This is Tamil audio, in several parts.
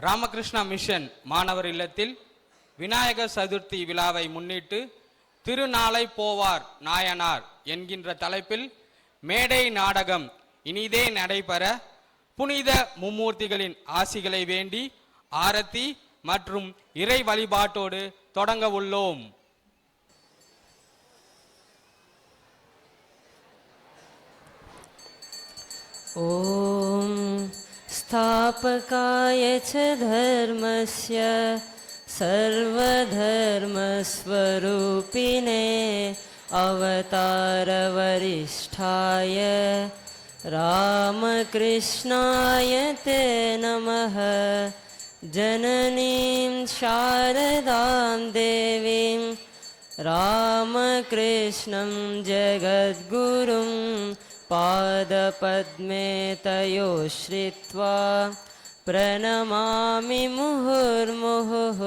ராமகிருஷ்ணா மிஷன் மாணவர் இல்லத்தில் விநாயகர் சதுர்த்தி விழாவை முன்னிட்டு திருநாளை போவார் நாயனார் என்கின்ற தலைப்பில் மேடை நாடகம் இனிதே நடைபெற புனித மும்மூர்த்திகளின் ஆசிகளை வேண்டி ஆரத்தி மற்றும் இறை வழிபாட்டோடு தொடங்க உள்ளோம். ஓம் ஸ்தாபகாய ச தர்மஸ்ய சர்வதர்மஸ்வரூபிணே அவதார வரிஷ்டாய ராமகிருஷ்ணாய தே நமः. ஜனனீம் சாரதாம் தேவீம் ராமகிருஷ்ணம் ஜகத்குரும் பாதபத்மே தயோ ஸ்ரித்வா பிரணமாமி முहुर्मुहुः.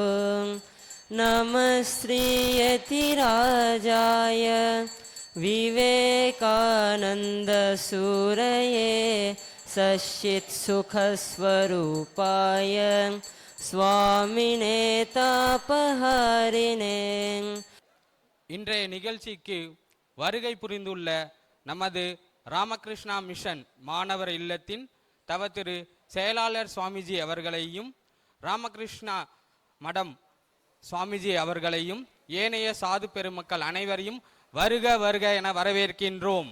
நமஸ்ரீயதிராஜாய விவேகானந்தசூரயே சச்சித் சுகஸ்வரூபாய சுவாமினே தாபஹாரிணே. இன்றைய நிகழ்ச்சிக்கு வருகை புரிந்துள்ள நமது ராமகிருஷ்ணா மிஷன் மாணவர் இல்லத்தின் தவ திரு செயலாளர் சுவாமிஜி அவர்களையும் ராமகிருஷ்ணா மடம் சுவாமிஜி அவர்களையும் ஏனைய சாது பெருமக்கள் அனைவரையும் வருக வருக என வரவேற்கின்றோம்.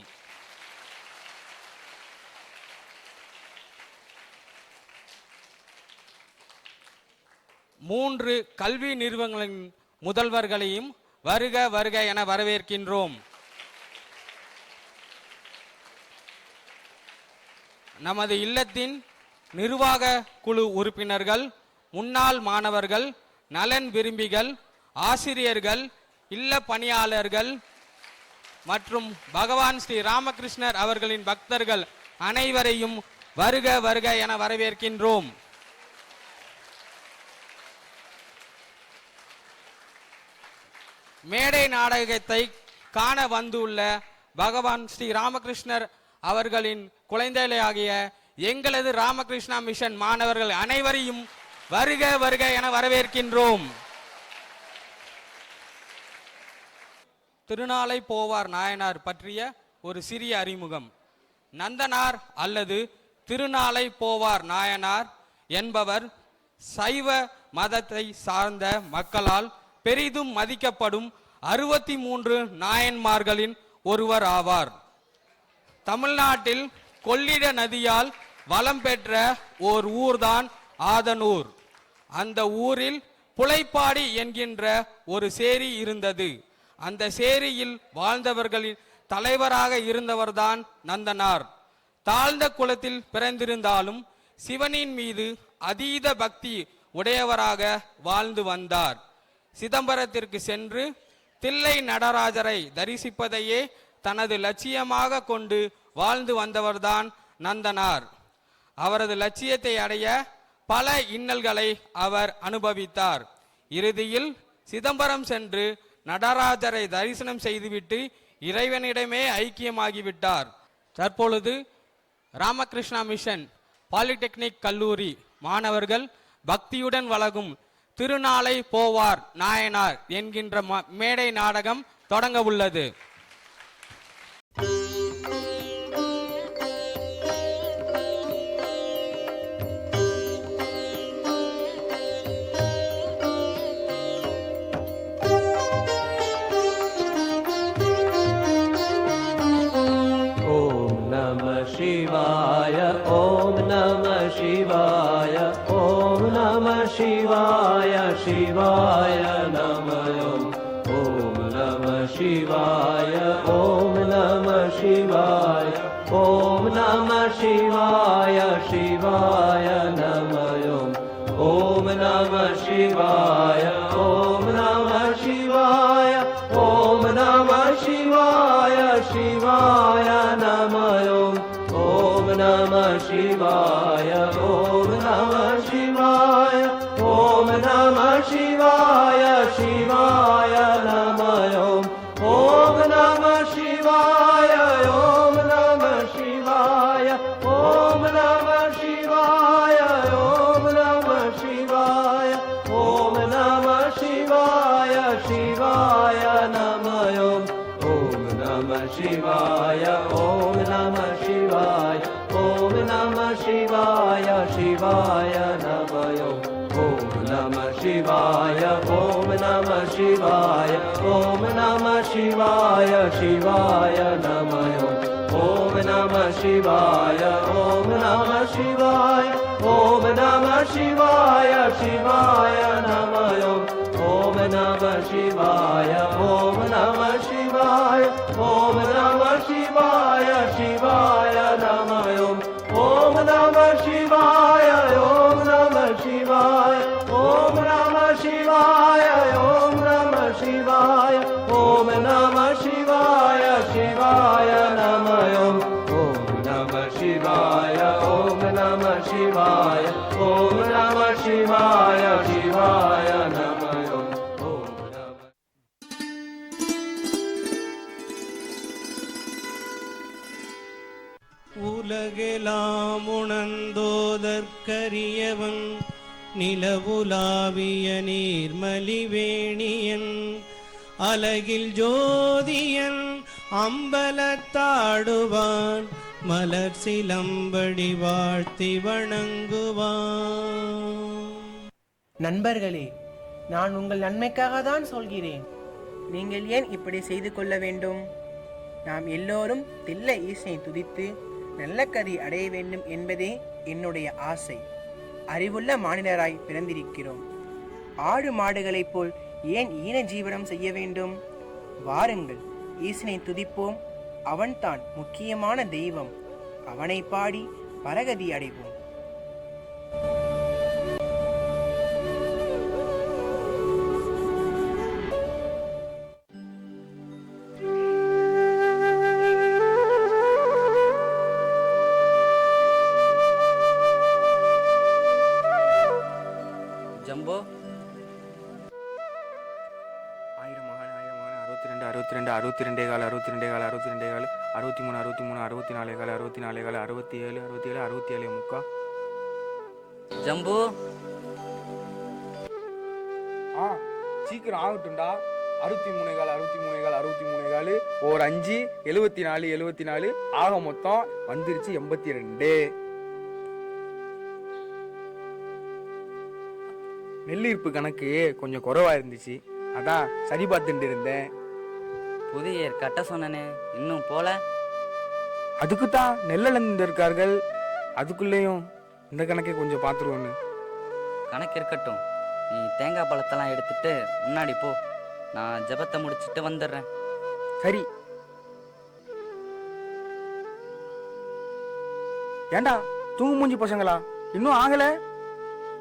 மூன்று கல்வி நிறுவனங்களின் முதல்வர்களையும் வருக வருக என வரவேற்கின்றோம். நமது இல்லத்தின் நிர்வாக குழு உறுப்பினர்கள், முன்னாள் மாணவர்கள், நலன் விரும்பிகள், ஆசிரியர்கள், இல்ல பணியாளர்கள் மற்றும் பகவான் ஸ்ரீ ராமகிருஷ்ணர் அவர்களின் பக்தர்கள் அனைவரையும் வருக வருக என வரவேற்கின்றோம். மேடை நாடகத்தை காண வந்துள்ள பகவான் ஸ்ரீ ராமகிருஷ்ணர் அவர்களின் குழந்தைகளாகிய எங்களது ராமகிருஷ்ணா மிஷன் மாணவர்கள் அனைவரையும் வருக வருக என வரவேற்கின்றோம். திருநாளை போவார் நாயனார் பற்றிய ஒரு சிறிய அறிமுகம். நந்தனார் அல்லது திருநாளை போவார் நாயனார் என்பவர் சைவ மதத்தை சார்ந்த மக்களால் பெரிதும் மதிக்கப்படும் 63 நாயன்மார்களின் ஒருவர் ஆவார். தமிழ்நாட்டில் கொள்ளிட நதியால் வளம் பெற்ற ஓர் ஊர்தான் ஆதனூர். அந்த ஊரில் புலைப்பாடி என்கின்ற ஒரு சேரி இருந்தது. அந்த சேரியில் வாழ்ந்தவர்களின் தலைவராக இருந்தவர்தான் நந்தனார். தாழ்ந்த குலத்தில் பிறந்திருந்தாலும் சிவனின் மீது அதீத பக்தி உடையவராக வாழ்ந்து வந்தார். சிதம்பரத்திற்கு சென்று தில்லை நடராஜரை தரிசிப்பதையே தனது லட்சியமாக கொண்டு வாழ்ந்து வந்தவர்தான் நந்தனார். அவரது லட்சியத்தை அடைய பல இன்னல்களை அவர் அனுபவித்தார். இறுதியில் சிதம்பரம் சென்று நடராஜரை தரிசனம் செய்துவிட்டு இறைவனிடமே ஐக்கியமாகிவிட்டார். தற்பொழுது ராமகிருஷ்ணா மிஷன் பாலிடெக்னிக் கல்லூரி மாணவர்கள் பக்தியுடன் வழங்கும் திருநாளை போவார் நாயனார் என்கின்ற மேடை நாடகம் தொடங்க உள்ளது. शिवाय ओम नमः शिवाय ओम नमः शिवाय शिवाय नमः ओम नमः शिवाय ओम नमः शिवाय ओम नमः शिवाय शिवाय नमः ओम नमः शिवाय ओम नमः शिवाय ओम नमः शिवाय शिवाय नमः ओम नमः शिवाय ओम नमः शिवाय ओम नमः शिवाय शिवाय नमः ओम नमः शिवाय ओम नमः शिवाय ओम नमः शिवाय ओम नमः शिवाय शिवाय ॐ नमः शिवाय शिवाय नमः ॐ नमः शिवाय ॐ नमः शिवाय ॐ नमः शिवाय शिवाय नमः ॐ नमः शिवाय ॐ नमः शिवाय ॐ नमः शिवाय शिवाय नमः ॐ नमः शिवाय ॐ नमः शिवाय ॐ नमः शिवाय ॐ नमः शिवाय ॐ नमः शिवाय शिवाय नमः ॐ नमः शिवाय ॐ नमः शिवाय ॐ नमः शिवाय शिवाय नमः ॐ नमः உலகெலாம் உணர்ந்தோதற்கரியவன் நிலவுலாவிய நீர்மலிவேணியன் அலகில் ஜோதியன் அம்பலத்தாடுவான் மலர் சிலம்படி வாழ்த்தி வணங்குவான். நண்பர்களே, நான் உங்கள் நன்மைக்காக தான் சொல்கிறேன். நீங்கள் ஏன் இப்படி செய்து கொள்ள வேண்டும்? நாம் எல்லோரும் தில்லை ஈசனை துதித்து நல்ல கதி அடைய வேண்டும் என்பதே என்னுடைய ஆசை. அறிவுள்ள மானிடராய் பிறந்திருக்கிறோம். ஆடு மாடுகளைப் போல் ஏன் ஈன ஜீவனம் செய்ய வேண்டும்? வாருங்கள், ஈசனை துதிப்போம். அவன்தான் முக்கியமான தெய்வம். அவனை பாடி பரகதி அடைவோம். ஜம்போ, 1000 மகன் 62 62 62 கால 62 கால 62 கால 63 63 64 கால 64 கால 67 67 67 முக்கா. ஜம்பு, சீக்கிரம் ஆகட்டும்டா. 63 கால 63 கால 63 கால ஒரு 5 74 74 ஆக மொத்தம் வந்துருச்சு 82. நெல்லிருப்பு கணக்கு கொஞ்சம் குறைவா இருந்துச்சு, அதான் சரி பார்த்துட்டு இருந்தேன். புதிய கட்ட சொன்னனே, இன்னும் போல. அதுக்குத்தான் நெல்லளந்து இருக்கார்கள், அதுக்குள்ளேயும் இந்த கணக்கை கொஞ்சம் பார்த்துருவோன்னு. கணக்கு இருக்கட்டும், நீ தேங்காய் பழத்தெல்லாம் எடுத்துட்டு முன்னாடி போ. நான் ஜபத்தை முடிச்சிட்டு வந்துடுறேன். சரி. ஏண்டா தூங்கு மூஞ்சி பசங்களா, இன்னும் ஆகல?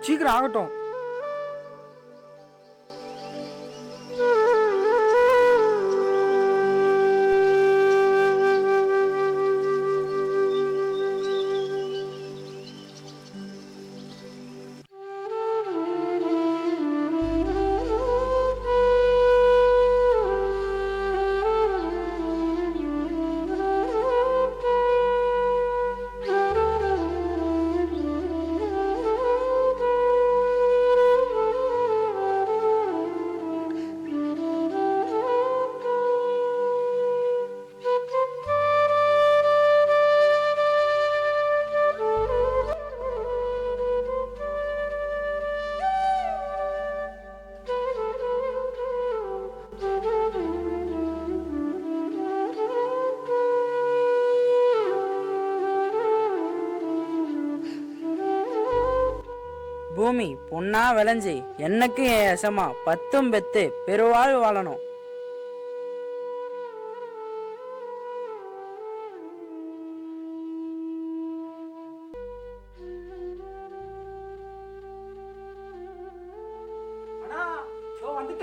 சீக்கிரம் ஆகட்டும். பூமி பொண்ணா விளைஞ்சி என்னக்கு என் எசமா 10 பெத்து பெருவாழ் வாழணும்.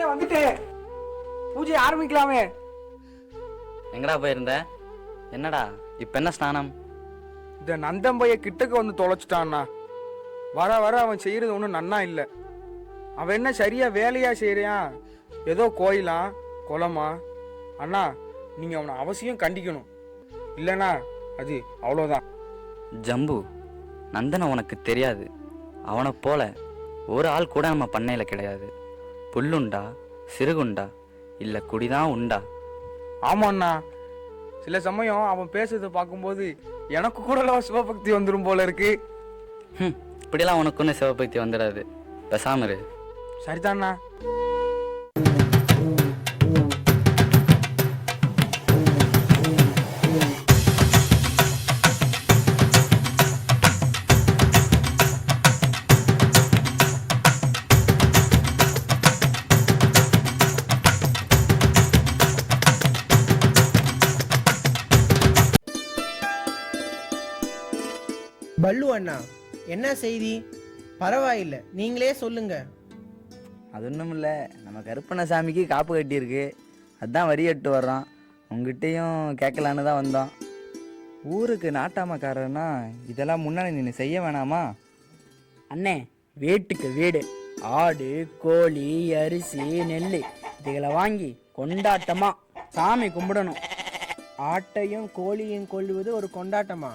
வந்துட்டேன், பூஜை ஆரம்பிக்கலாமே. எங்கடா போயிருந்த? என்னடா இப்ப என்ன ஸ்நானம்? இந்த நந்தம்பைய கிட்டக்கு வந்து தொலைச்சிட்டான்னா, வர வர அவன் செய்யறது ஒன்றும் நன்னா இல்லை. அவன் என்ன சரியா வேலையா செய்யறான்? ஏதோ கோயிலா குளமா? அண்ணா, நீங்க அவனை அவசியம் கண்டிக்கணும், இல்லைனா அது அவ்வளோதான். ஜம்பு, நந்தனை உனக்கு தெரியாது. அவனை போல ஒரு ஆள் கூட நம்ம பண்ணையில் கிடையாது. புல்லுண்டா, சிறுகுண்டா, இல்லை குடிதான் உண்டா? ஆமாண்ணா, சில சமயம் அவன் பேசுறதை பார்க்கும்போது எனக்கு கூட சிவபக்தி வந்துடும் போல இருக்கு. இப்படிலாம் உனக்கு ஒன்றும் சிவபக்தி வந்துடாது, பேசாம இரு. சரிதாண்ணா. அண்ணா, என்ன செய்தி? பரவாயில்லை, நீங்களே சொல்லுங்க. அது ஒன்றும் இல்லை, நம்ம கருப்பண்ணசாமிக்கு காப்பு கட்டியிருக்கு, அதுதான் வரி கட்டு வர்றோம். உங்ககிட்டையும் கேட்கலான்னு தான் வந்தோம். ஊருக்கு நாட்டாமக்காரன்னா இதெல்லாம் முன்னாடி நீ செய்ய வேணாமா? அண்ணே, வீட்டுக்கு வீடு ஆடு கோழி அரிசி நெல் இதுகளை வாங்கி கொண்டாட்டமா சாமி கும்பிடணும். ஆட்டையும் கோழியும் கொள்ளுவது ஒரு கொண்டாட்டமா?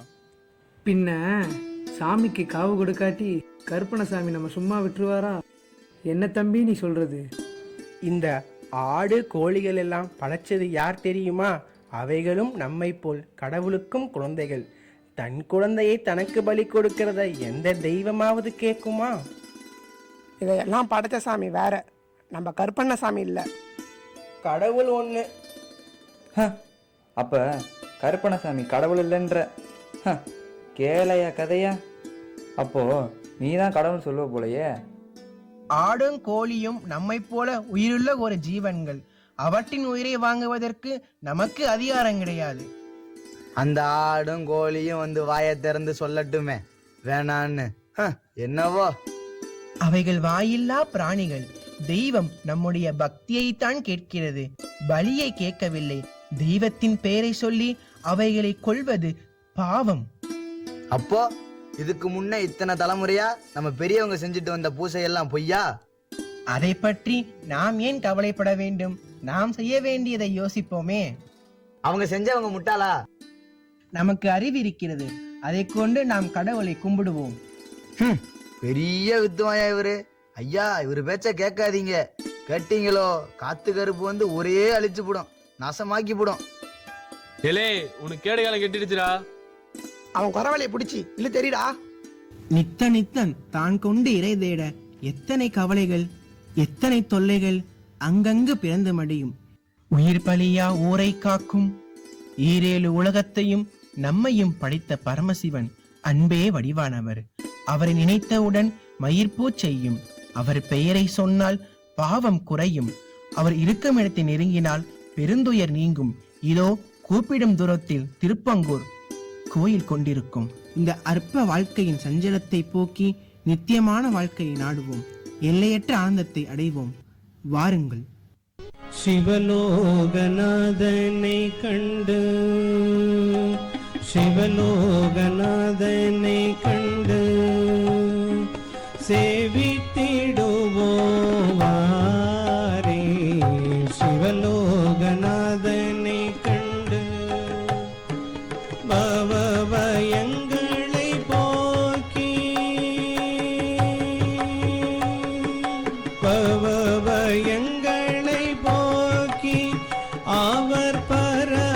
பின்ன சாமிக்கு காவு கொடுக்காட்டி கருப்பணசாமி நம்ம சும்மா விட்டுருவாரா? என்ன தம்பி நீ சொல்றது? இந்த ஆடு கோழிகள் எல்லாம் படைச்சது யார் தெரியுமா? அவைகளும் நம்மை போல் கடவுளுக்கும் குழந்தைகள். தன் குழந்தையை தனக்கு பலி கொடுக்கிறத எந்த தெய்வமாவது கேட்குமா? இதையெல்லாம் படைச்ச சாமி வேற, நம்ம கருப்பண்ணசாமி இல்லை. கடவுள் ஒன்று. அப்போ கருப்பண்ணசாமி கடவுள் இல்லைன்ற கேளையா கதையா? அப்போ நீ தான் கடவுள் சொல்லுவ போலையே. ஆடும் கோழியும் நம்மை போல உயிருள்ள ஒரு ஜீவன்கள். அவற்றின் உயிரை வாங்குவதற்கு நமக்கு அதிகாரம் கிடையாது. அந்த ஆடும் கோழியும் வந்து வாயை திறந்து சொல்லட்டுமே வேணான்னு. என்னவோ, அவைகள் வாயில்லா பிராணிகள். தெய்வம் நம்முடைய பக்தியைத்தான் கேட்கிறது, பலியை கேட்கவில்லை. தெய்வத்தின் பெயரை சொல்லி அவைகளை கொல்வது பாவம். அப்போ இதுக்கு முன்ன இத்தனை தலைமுறையா நம்ம பெரியவங்க செஞ்சுட்டு வந்த பூசையெல்லாம் பொய்யா? அதை பற்றி நாம் ஏன் கவலைப்பட வேண்டும்? நாம் செய்ய வேண்டியதை யோசிப்போமே. அவங்க செஞ்சவங்க முட்டாளா? நமக்கு அறிவு இருக்கிறது, அதை கொண்டு நாம் கடவுளை கும்பிடுவோம். பெரிய வித்துவாயா இவரு. ஐயா, இவரு பேச்ச கேட்காதீங்க. கேட்டீங்களோ காத்து கருப்பு வந்து ஒரே அழிச்சு போடும், நாசமாக்கி போடும். ஏலே, உனக்கு கேடு காலம் கெட்டிடுச்சுடா. அவன் குறவலையை பிடிச்சி இல்லை தெரியுடா. நித்தன் தான் கொண்டு இறை தேட எத்தனை கவலைகள், எத்தனை தொல்லைகள் அங்கங்கு பிறந்து மடியும். உயிர் பலியா ஊரை காக்கும், ஈரேழு உலகத்தையும் நம்மையும் படைத்த பரமசிவன் அன்பே வடிவானவர். அவரை நினைத்தவுடன் மயிர்பூ செய்யும். அவர் பெயரை சொன்னால் பாவம் குறையும். அவர் இருக்கும் இடத்தை நெருங்கினால் பெருந்துயர் நீங்கும். இதோ கூப்பிடும் தூரத்தில் திருப்பங்கூர் கோயில் கொண்டிருக்கும். இந்த அற்ப வாழ்க்கையின் சஞ்சலத்தை போக்கி நித்தியமான வாழ்க்கையை நாடுவோம். எல்லையற்ற ஆனந்தத்தை அடைவோம். வாருங்கள். சிவலோகநாதனை கண்டு, சிவலோகநாதனை கண்டு சேவித்திடுவோம் வாரே. சிவலோகநாதனை கண்டு பவபயங்களை போக்கி, பவபயங்களை போக்கி அவர் பரமபதத்தை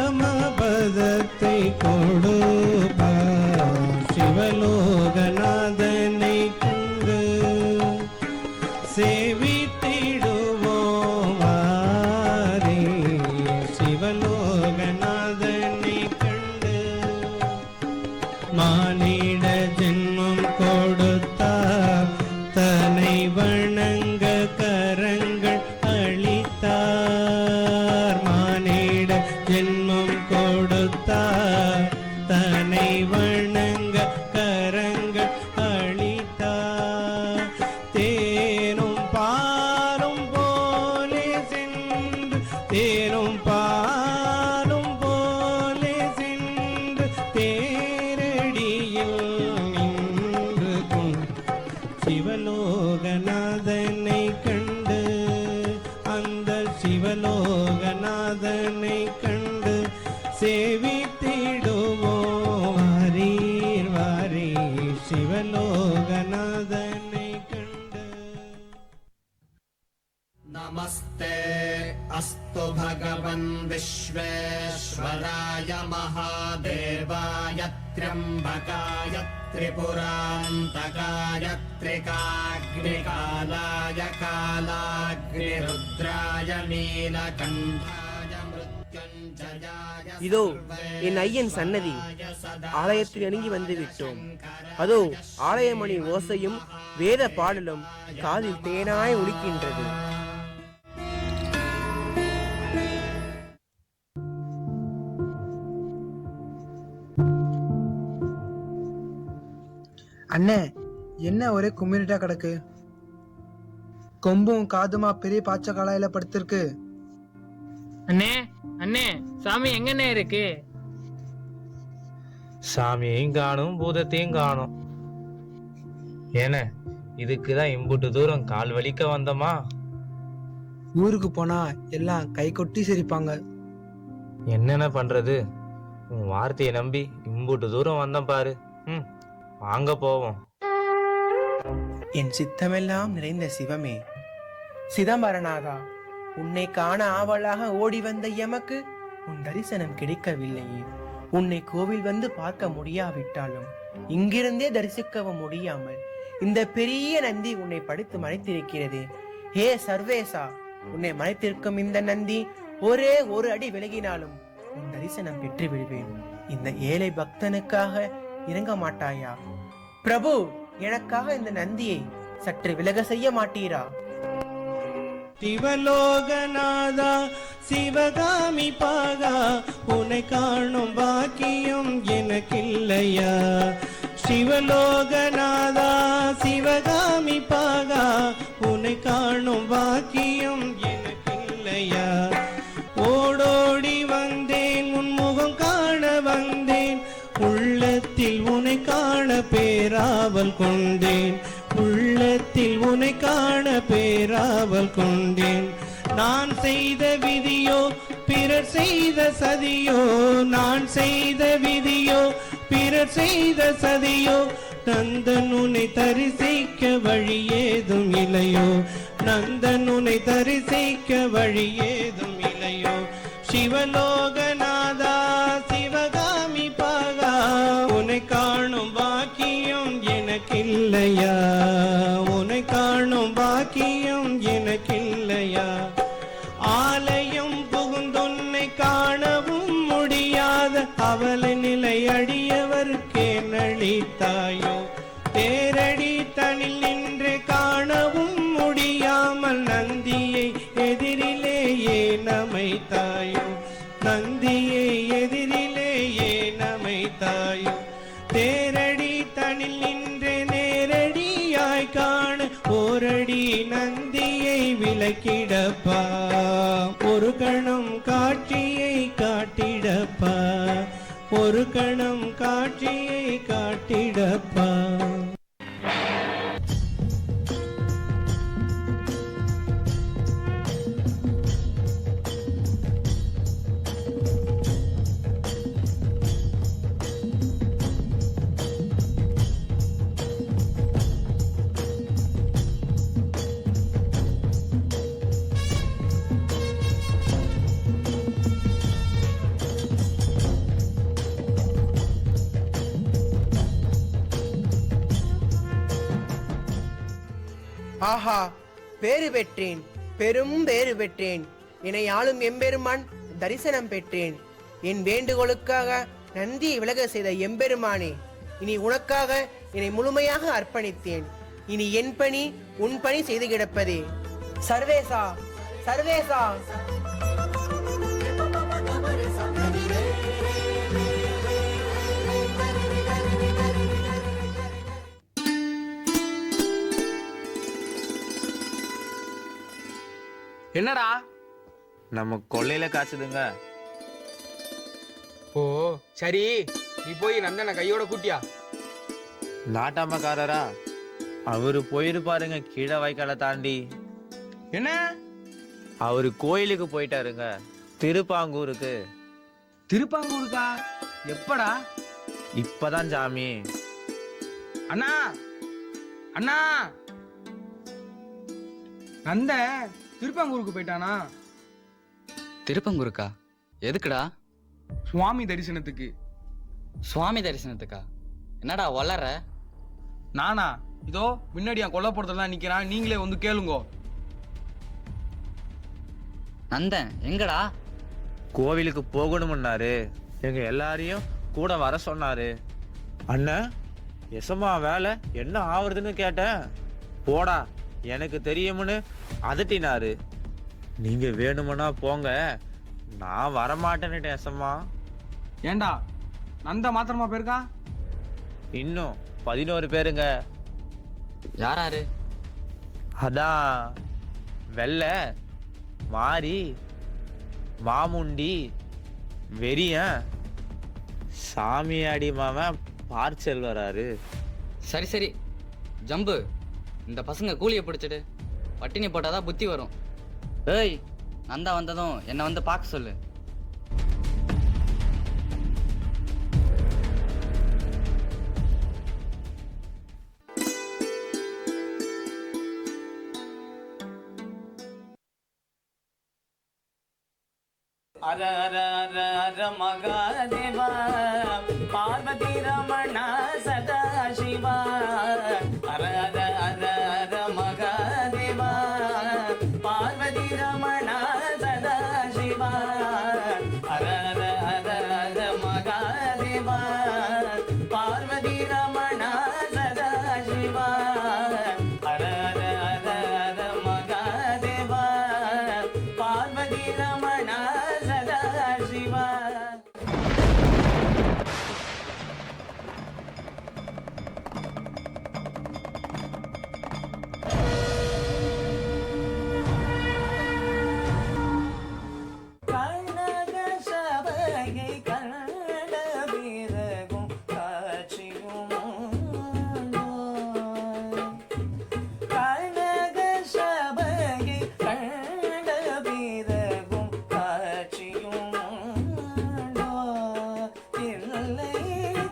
கொடுப்பார். சிவலோகநாதனை கண்டு சேவித்திடுவோம் வாரே. சிவலோகநாதனை கண்டு மானிட ஜென்மம் கொடுத்தார், தன்னை வணங்க கரங்கள் அளித்தார். மானிட ஜென்மம் கொடுத்தார், தன்னை வணங்க கரங்கள் அளித்தார். தேனும் பாலும் போலே சென்று, தேனும் பாலும் போலே சென்று தேரடியில் நின்று கொண்டு சிவலோகநாதனை கண்டு, அந்த சிவலோகநாதனை கண்டு சேவித்திடுவோம் வாரீர் வாரீ. சிவலோகநாதனை கண்டு. நமஸ்தே அஸ்து பகவன் விஸ்வேஸ்வராய மகாதேவாய த்ர்யம்பகாய திரிபுராந்தகாய த்ரிகாக்னிகாலாய காலாக்னிருத்ராய நீலகண்டாய மிருத்யுஞ்சயாய. இதோ என் ஐயன் சன்னதி. ஆலயத்தில் நெருங்கி வந்து விட்டோம். அதோ ஆலயமணி ஓசையும் வேத பாடலும் காதில் தேனாய் ஒலிக்கின்றது. அண்ணே, என்ன ஒரே கும்மிரிட்டா கிடக்கு? கொம்பும் காதுமா பெரிய பாச்ச காலாயில படுத்திருக்கு. அண்ணே அண்ணே, சாமி எங்கண்ணே இருக்கு? சாமியையும் காணும் பூதத்தையும் காணும். ஏன இதுக்குதான் இம்புட்டு தூரம் கால் வலிக்க வந்தோமா? ஊருக்கு போனா எல்லாம் கை கொட்டி சிரிப்பாங்க. என்னென்ன பண்றது? உன் வார்த்தையை நம்பி இம்புட்டு தூரம் வந்தோம் பாரு. வாங்க போவோம். என் சித்தமெல்லாம் நிறைந்த சிவமே, சிதம்பரநாதா, உன்னை காண ஆவலாக ஓடி வந்த எமக்கு உன் தரிசனம் கிடைக்கவில்லையே. உன்னை கோவில் வந்து பார்க்க முடியாவிட்டாலும் இங்கிருந்தே தரிசிக்கவும் முடியாமல் இந்த பெரிய நந்தி உன்னை படுத்து மறைத்திருக்கிறது. ஹே சர்வேசா, உன்னை மறைத்திருக்கும் இந்த நந்தி ஒரே ஒரு அடி விலகினாலும் உன் தரிசனம் பெற்று விடுவேன். இந்த ஏழை பக்தனுக்காக இறங்க மாட்டாயா பிரபு? எனக்காக இந்த நந்தியை சற்று விலக செய்ய மாட்டீரா? சிவலோகநாதா சிவகாமி பாகா, உன்னை காணும் பாக்கியம் எனக்கில்லையா? சிவலோகநாதா சிவகாமி பாகா, உன்னை காணும் பாக்கியம் எனக்கில்லையா? ஓடோடி வந்தேன், உன் முகம் காண வந்தேன், உள்ளத்தில் உன்னை காண பேராவல் கொண்டேன், உள்ளத்தில் உன்னை காண பேராவல் கொண்டேன். நான் செய்த விதியோ பிறர் செய்த சதியோ, நான் செய்த விதியோ பிறர் செய்த சதியோ, நந்தன் உன்னை தரிசிக்க வழி ஏதும் இல்லையோ, நந்தன் உன்னை தரிசிக்க வழி ஏதும் இல்லையோ? சிவலோகநாதா சிவகாமி பாகா, உன்னை காணும் பாக்கியம் எனக்கில்லையா? உன்னை காணும் பாக்கியம் எனக்கில்லையா? ஆலயம் புகுந்தொன்னை காணவும் முடியாத அவல நிலை அடியவர்க்கே நளித்தாயோ, தேரடி தனில் நின்று காணவும் முடியாமல் நந்தியை எதிரிலேயே நமைத்தாயோ, நந்தியை எதிரிலேயே நமைத்தாயோ. தேரடி தனில் நின்று நேரடியாய் காண ஓரடி நந்தியை விலக்கிடப்பா, ஒரு கணம் காட்சியை காட்டிடப்பா, ஒரு கணம் காட்சியை காட்டிடப்பா. ஆஹா, பேறு பெற்றேன், பெரும் பேறு பெற்றேன். என்னை ஆளும் எம்பெருமான் தரிசனம் பெற்றேன். என் வேண்டுகோளுக்காக நந்தியை விலக செய்த எம்பெருமானே, இனி உனக்காக என்னை முழுமையாக அர்ப்பணித்தேன். இனி என் பணி உன் பணி செய்து கிடப்பதே. சர்வேசா, சர்வேசா. என்னடா? நம்ம கொள்ளையில காசுதுங்க. ஓ சரி, நீ போய் நந்தனை கையோட கூட்டியா. நாட்டாமக்காரரா அவரு போயிருப்பாருங்க கீழே வாய்க்காலை தாண்டி. என்ன? அவரு கோயிலுக்கு போயிட்டாருங்க, திருப்பாங்கூருக்கு. திருப்பாங்கூருக்கா? எப்படா? இப்பதான் சாமி. அண்ணா, அண்ணா, நந்தன் திருப்பாங்கூருக்கு போயிட்டானா? திருப்பங்கூருக்கா? எதுக்குடா? சுவாமி தரிசனத்துக்கு. சுவாமி தரிசனத்துக்கா? என்னடா வளர? நானா? இதோ முன்னாடி என் கொல்லப்புறத்துல நிக்கிறான், நீங்களே வந்து கேளுங்கோ. நந்தன் எங்கடா? கோவிலுக்கு போகணும்னாரு, எங்க எல்லாரையும் கூட வர சொன்னாரு. அண்ணன் எசமா வேலை என்ன ஆவறதுன்னு கேட்டேன். போடா எனக்கு தெரியும்னு அதட்டினாரு. நீங்க வேணுமுன்னா போங்க, நான் வரமாட்டேன்னுட்டேன் எசமா. ஏண்டா, நந்த மாத்திரமா போயிருக்கா? இன்னும் 11 பேருங்க. யாராரு? அதான் வெள்ளை, மாரி, மாமுண்டி, வெறியன், சாமியாடி மாமன் பார்சல் வராரு. சரி சரி ஜம்பு, இந்த பசங்க கூலியை பிடிச்சிட்டு பட்டினி போட்டாதான் புத்தி வரும். ஏய், நந்தா வந்ததும் என்னை வந்து பார்க்க சொல்லு. அர அர அர அர மகாதேவா, பார்வதி ரமண சதா சிவா. அர அர அர அர மகாதேவா, பார்வதி ரமண சதா சிவா. அர அர அர அர மகாதேவா, பார்வதி ரமண சதா சிவா. அர அர அர அர மகாதேவா, பார்வதி ரமண சதா சிவா. கனக சபையை கண்ட பிறகும் காட்சியும் உண்டோ? கனக சபையை கண்ட பிறகும் காட்சியும் உண்டோ? இல்லை,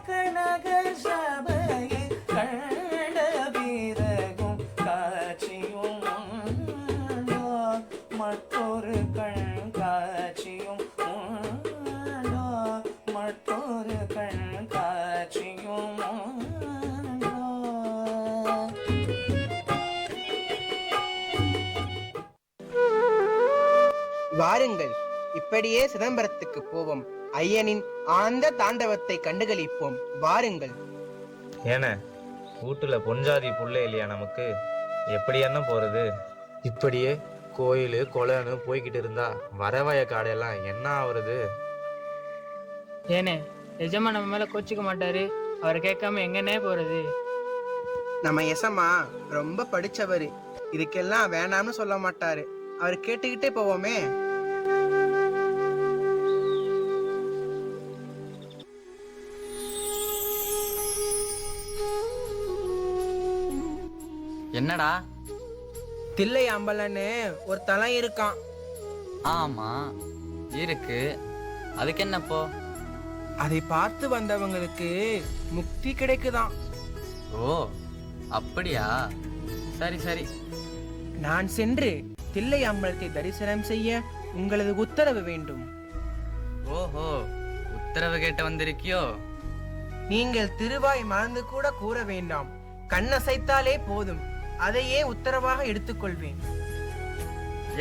கனக சபையை கண்ட பிறகும் காட்சியும் உண்டோ? மற்றொரு கண்காட்சியும் உண்டோ? மற்றொரு கண்காட்சியும் உண்டோ? வாருங்கள், இப்படியே சிதம்பரத்துக்கு போவோம். ஐயனின் ஆனந்த தாண்டவத்தை கண்டுகளிப்போம். வாருங்கள். ஏன வீட்டுல பொஞ்சாதி புள்ள இல்லையா நமக்கு? எப்படி என்ன போறது? இப்படியே கோயில் கொலைன்னு போய்கிட்டு இருந்தா வரவய காடையெல்லாம் என்ன ஆகுறது? ஏனே, நிஜமா நம்ம மேல கோச்சிக்க மாட்டாரு? அவரை கேட்காம எங்கன்னே போறது? நம்ம எசமா ரொம்ப படிச்சவரு, இதுக்கெல்லாம் வேணாம்னு சொல்ல மாட்டாரு. அவர் கேட்டுக்கிட்டே போவோமே. என்னடா? தில்லை அம்பலன்னு ஒரு தலம் இருக்கான். ஆமா இருக்கு, அதுக்கு என்னப்போ? அதை பார்த்து வந்தவங்களுக்கு முக்தி கிடைக்குதாம். ஓ அப்படியா? சரி சரி. நான் சென்று தில்லை அம்பலத்தை தரிசனம் செய்ய உங்களது உத்தரவு வேண்டும். ஓஹோ, உத்தரவு கேட்டு வந்திருக்கியோ? நீங்கள் திருவாய் மறந்து கூட கூற வேண்டாம். கண்ணசைத்தாலே போதும், அதையே உத்தரவாக எடுத்துக்கொள்வேன்.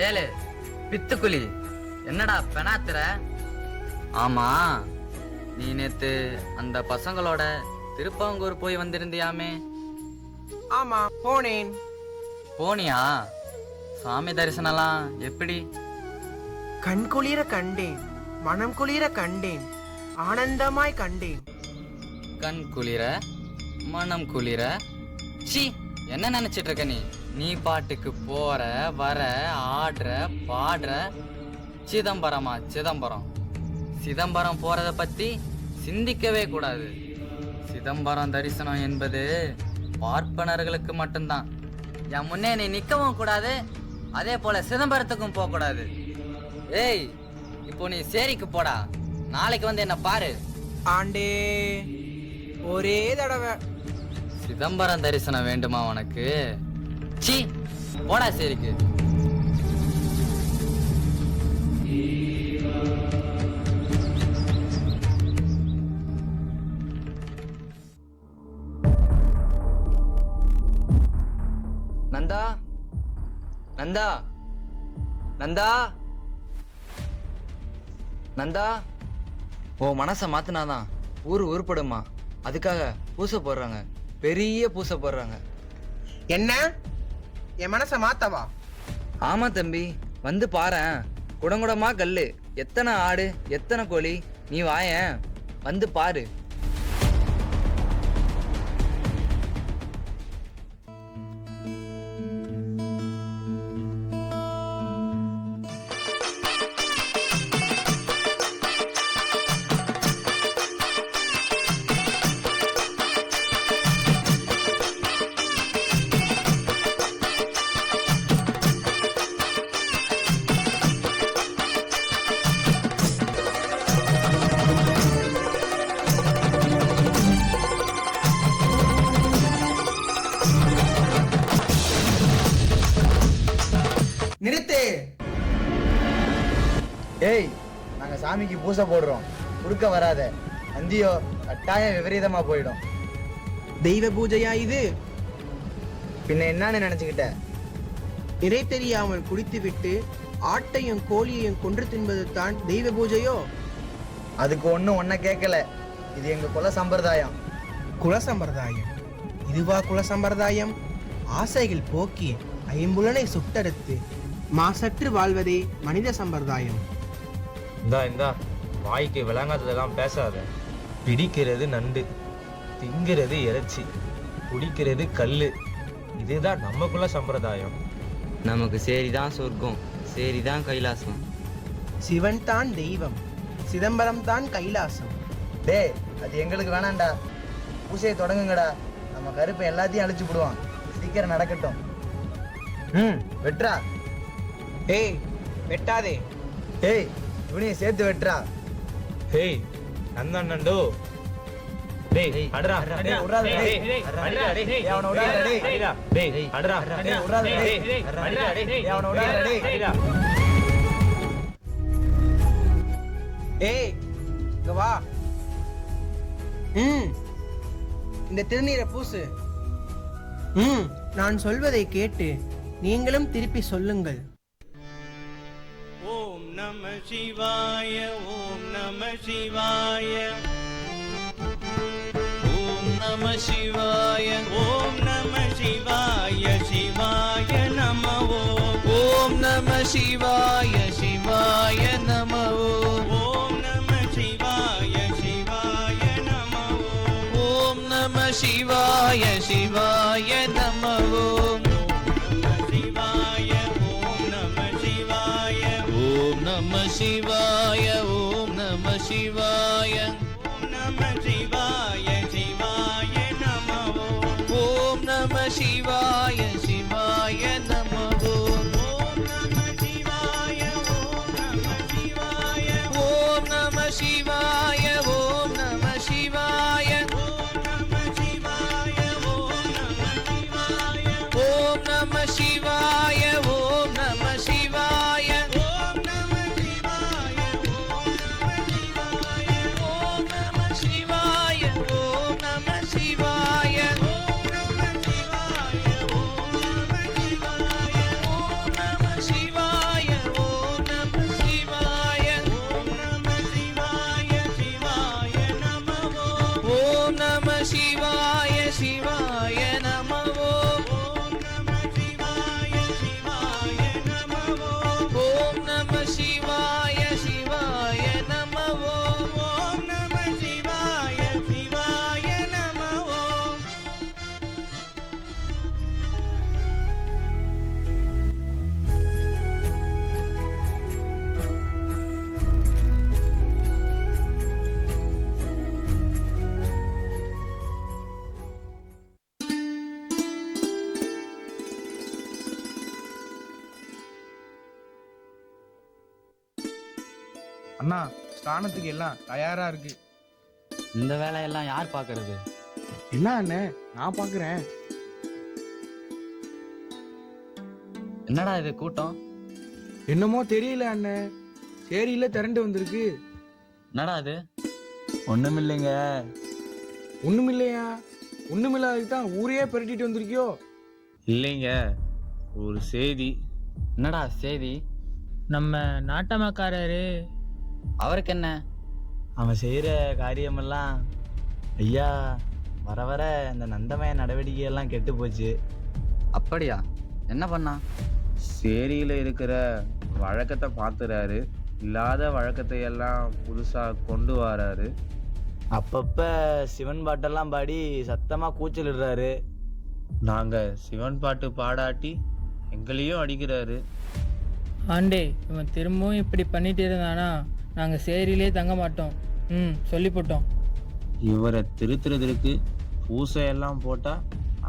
ஏலே பித்துக்குழி, என்னடா பெனாத்துற? ஆமா, நீ நேத்து அந்த பசங்களோட திருப்பங்கூர் போய் வந்திருந்தியாமே? ஆமா, போனேன். போனியா? சாமி தரிசனம்லாம் எப்படி? கண் குளிர கண்டேன், மனம் குளிர கண்டேன், ஆனந்தமாய் கண்டேன். கண் குளிர மனம் குளிர? சி, என்ன நினைச்சிட்டு இருக்க நீ? நீ பாட்டுக்கு போற வர ஆடுற பாடுற. சிதம்பரமா சிதம்பரம்? சிதம்பரம் போறத பத்தி சிந்திக்கவே கூடாது. சிதம்பரம் தரிசனம் என்பது பார்ப்பனர்களுக்கு மட்டும்தான். என் முன்னே நீ நிக்கவும் கூடாது, அதே போல சிதம்பரத்துக்கும் போக கூடாது. ஏய், இப்போ நீ சேரிக்கு போடா, நாளைக்கு வந்து என்ன பாரு. ஆண்டே, ஒரே தடவை. சிதம்பரம் தரிசனம் வேண்டுமா உனக்கு? சீ, போடா சேரிக்கு. நந்தா, நந்தா, நந்தா, நந்தா, ஓ மனசை மாத்தினாதான் ஊரு உருப்படுமா? அதுக்காக பூசை போடுறாங்க, பெரிய பூசை போடுறாங்க. என்ன, என் மனசை மாத்தவா? ஆமா தம்பி, வந்து பாரேன். குடங்குடமா கல்லு, எத்தனை ஆடு எத்தனை கோழி, நீ வாயேன் வந்து பாரு. நிறுத்து. ஏய், நாங்க சாமிக்கு பூசை போடுறோம், குறுக்க வராத. அந்தியோ கட்டாயம் விபரீதமா போயிடும். தெய்வ பூஜையா இது? பின்ன என்னன்னு நினைச்சுக்கிட்ட? இறை தெரியாமல் குடித்துவிட்டு ஆட்டையும் கோழியையும் கொன்று தின்பது தான் தெய்வ பூஜையோ? அதுக்கு ஒன்ன கேட்கல. இது எங்க குல சம்பிரதாயம். குல சம்பிரதாயம்? இதுவா குல சம்பிரதாயம்? ஆசைகள் போக்கி ஐம்புலனை சுட்டறுத்து மாசற்று வாழ்வதே மனித சம்பிரதாயம். இந்தா வாய்க்கு விளங்காததெல்லாம் பேசாத. பிடிக்கிறது நண்டு, திங்கிறது இறைச்சி, குடிக்கிறது கல்லு. இதுதான் நமக்குள்ள சம்பிரதாயம். நமக்கு சரிதான் சொர்க்கம், சரிதான் கைலாசம். சிவன் தான் தெய்வம், சிதம்பரம் தான் கைலாசம். டேய், அது எங்களுக்கு வேணாம்டா. பூசையை தொடங்குங்கடா. நம்ம கருப்பை எல்லாத்தையும் அழிச்சு விடுவான். சீக்கிரம் நடக்கட்டும். வெட்றா. ஏய், வெட்டாதே. டேய், இவனையும் சேர்த்து வெட்றா. ஹேய் நந்தோ, டேய் அடடா, டேய் விட்றாத டேய். டேய் அவனை விடாத டேய். டேய் அடடா, டேய் விட்றாத டேய். டேய் அவனை விடாத டேய். ஏய், இங்க வா. இந்த திருநீரை பூசு. நான் சொல்வதை கேட்டு நீங்களும் திருப்பி சொல்லுங்கள். ஓம் நம சிவாய, ஓம் நம சிவாய, ஓம் நம சிவாய, ஓம் நம சிவாய, சிவாய நம ஓம் நம சிவாய, சிவாய நம ஓம் நம சிவாய, சிவாய நம ஓம் நம சிவாய, சிவாய நம ஓம் சிவாய, ஓம் நம சிவாய, ஓம் நம சிவாய, ஓம் நம சிவாய, ஓம் நம சிவாய, சிவாய நம ஓம் நம சிவாய, சிவாய நம ஓம் நம சிவாய, ஓம் நம சிவாய, ஓம் நம சிவாய, ஓம் நம சிவாய, ஓம் நம சிவாய, ஓம் நம சிவாய, ஓம் நம சிவாய, ஓம் நம சிவாய, ஓம் நம சிவாய, ஓம் நம சிவாய, ஓம் நம சிவாய, ஓம் நம சிவாய, ஓம் நம சிவாய, ஓம் நம சிவாய, ஓம் நம சிவாய, ஓம் நம சிவாய, சிவாய நம ஓம் நம சிவாய, சிவாய நம ஓம் நம சிவாய, சிவாய நம ஓம் நம சிவாய, சிவாய நம ஓம் நம சிவாய, சிவாய நம அண்ணா, ஸ்நானத்துக்கு எல்லாம் தயாரா இருக்கு. இந்த வேலையெல்லாம் யார் பார்க்கறது? என்ன அண்ணே, நான் பாக்குறேன். என்னடா இது கூட்டம்? என்னமோ தெரியல அண்ணே, சேரியில திரண்டு வந்திருக்கு. என்னடா இது? ஒண்ணுமில்லைங்க. ஒண்ணுமில்லையா? ஒண்ணுமில்லாததுக்கு தான் ஊரையே பெரட்டிட்டு வந்திருக்கியோ? இல்லைங்க, ஒரு செய்தி. என்னடா செய்தி? நம்ம நாட்டமக்காரரு அவருக்கு என்ன? அவன் செய்யற காரியமெல்லாம் ஐயா வர வர இந்த நந்தமய நடவடிக்கை எல்லாம் கெட்டு போச்சு. அப்படியா? என்ன பண்ணா? சேரியில இருக்கிற வழக்கத்தை பார்த்துறாரு, இல்லாத வழக்கத்தை எல்லாம் புதுசா கொண்டு வராரு. அப்பப்ப சிவன் பாட்டெல்லாம் பாடி சத்தமா கூச்சலிடுறாரு. நாங்க சிவன் பாட்டு பாடாட்டி எங்களையும் அடிக்கிறாரு. ஆண்டே, இவன் திரும்பவும் இப்படி பண்ணிட்டு இருந்தானா நாங்கள் சேரியிலே தங்க மாட்டோம். சொல்லி போட்டோம். இவரை திருத்துறதுக்கு பூசையெல்லாம் போட்டா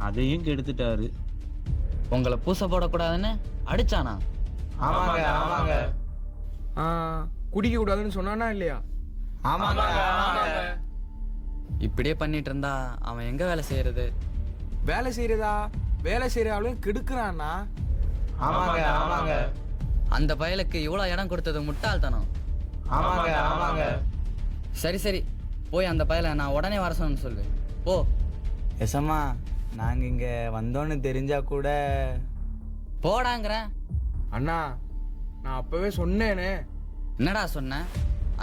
அதையும் கெடுத்துட்டாரு. உங்களை பூசை போடக்கூடாதுன்னு அடிச்சானா? ஆமாங்க ஆமாங்க குடிக்க கூடாதுன்னு சொன்னானா இல்லையா? ஆமாங்க ஆமாங்க. இப்படியே பண்ணிட்டு இருந்தா அவன் எங்க வேலை செய்யறது? வேலை செய்யறதா? வேலை செய்யற ஆளும் கெடுக்கிறான்னா? ஆமாங்க ஆமாங்க அந்த பயலுக்கு இவ்வளோ இடம் கொடுத்தது முட்டாள்தனம். ஆமாங்க ஆமாங்க. சரி சரி, போய் அந்த பயலை நான் உடனே வர சொன்னு சொல்லு. போ. எசமா, நாங்கள் இங்கே வந்தோன்னு தெரிஞ்சா கூட போடாங்கிறேன். அண்ணா நான் அப்பவே சொன்னேனே. என்னடா சொன்ன?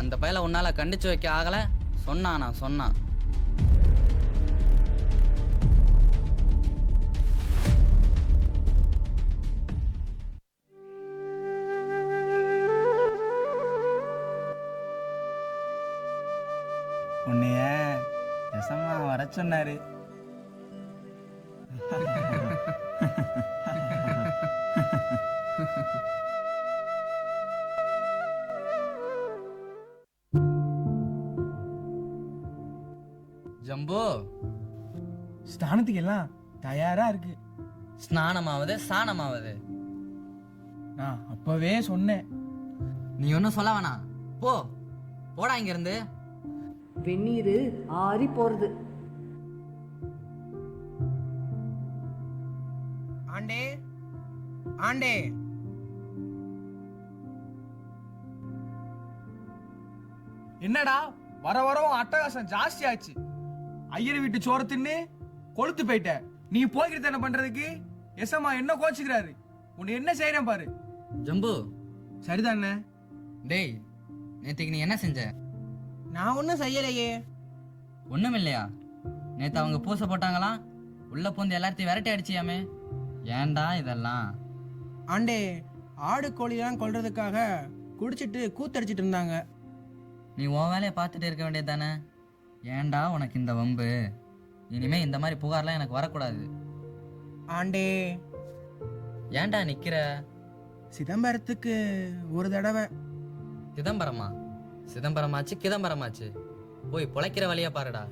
அந்த பயலை உன்னால கண்டிச்சு வைக்க ஆகலை சொன்னான். உன்னைய எசமா வர சொன்னாரு. ஜம்பு, ஸ்நானத்துக்கு எல்லாம் தயாரா இருக்கு. ஸ்நானமாவது சாணமாவது நான் அப்பவே சொன்னேன். நீ ஒன்றும் சொல்ல வேணாம். போடா இங்கிருந்து. வெந்நீர் ஆறி போறது. ஆண்டே ஆண்டே, என்னடா வர வரவும் அட்டகாசம் ஜாஸ்தி ஆச்சு. ஐயர் வீட்டு சோறு தின்னு கொளுத்து போயிட்ட. நீ போய்கிட்டு என்ன பண்றதுக்கு எசமா என்ன கோச்சுக்கிறாரு. உன்னை என்ன செய்யறேன் பாரு. ஜம்பு, சரிதானே? டேய், நேற்றுக்கு நீ என்ன செஞ்ச? நான் ஒன்றும் செய்யலையே. ஒன்றும் இல்லையா? நேற்று அவங்க பூசை போட்டாங்களாம், உள்ள பூந்து எல்லாத்தையும் விரட்டி அடிச்சியாமே. ஏன்டா இதெல்லாம்? ஆண்டே, ஆடு கோழிலாம் கொல்றதுக்காக குடிச்சிட்டு கூத்தடிச்சிட்டு இருந்தாங்க. நீ உன் வேலையை பார்த்துட்டு இருக்க வேண்டியது தானே. ஏன்டா உனக்கு இந்த வம்பு? இனிமே இந்த மாதிரி புகார்லாம் எனக்கு வரக்கூடாது. ஆண்டே, ஏன்டா நிக்கிற? சிதம்பரத்துக்கு ஒரு தடவை. சிதம்பரமாச்சு கிதம்பரமாச்சு, போய் பொழைக்கிற வழியா பாருடா.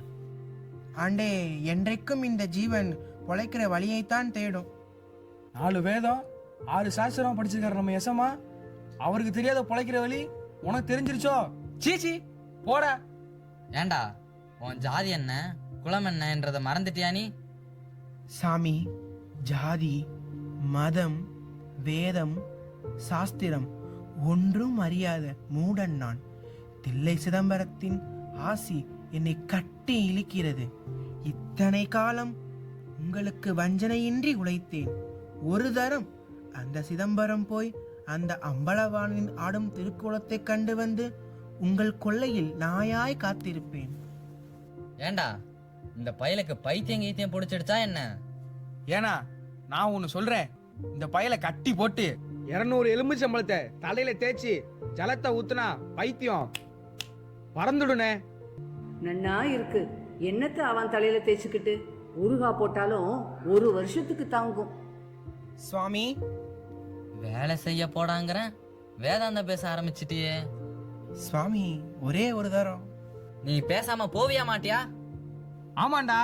ஆண்டே, என்றைக்கும் இந்த ஜீவன் பொழைக்கிற வழியைத்தான் தேடும். 4 வேதம் 6 சாஸ்திரம் படிச்சிருக்காரு நம்ம எசமா. அவருக்கு தெரியாத பொழைக்கிற வழி உனக்கு தெரிஞ்சிருச்சோ? சீச்சி போடா. ஏன்டா, உன் ஜாதி என்ன குலம் என்னன்றதை மறந்துட்டியா நீ? சாமி, ஜாதி, மதம், வேதம், சாஸ்திரம் ஒன்றும் அறியாத மூடன் நான். தில்லை சிதம்பரத்தின் ஆசி என்னை கட்டி இழுக்கிறது. இத்தனை காலம் உங்களுக்கு வஞ்சனையின்றி உழைத்தேன். ஒரு தரம் அந்த சிதம்பரம் போய் அந்த அம்பலவானின் ஆடும் திருக்கோலத்தை கண்டு வந்து உங்கள் கொல்லையில் நாயாய் காத்திருப்பேன். ஏண்டா, இந்த பயலுக்கு பைத்தியம் கீத்தியம் பிடிச்சிடுச்சா என்ன? ஏன்னா நான் ஒன்னு சொல்றேன். இந்த பயலை கட்டி போட்டு 200 எலும்புச்சம்பளத்தை தலையில தேய்ச்சி ஜலத்தை ஊத்துனா பைத்தியம் பறந்துடுனே. நன்னா இருக்கு. என்னத்தை அவன் தலையில தேய்ச்சிக்கிட்டு ஊறுகா போட்டாலும் 1 வருஷத்துக்கு தாங்கும். சுவாமி, வேலை செய்ய போடாங்கிறேன், வேதாந்தம் பேச ஆரம்பிச்சிட்டியே. சுவாமி, ஒரே ஒரு தரம். நீ பேசாம போவியா மாட்டியா? ஆமாண்டா,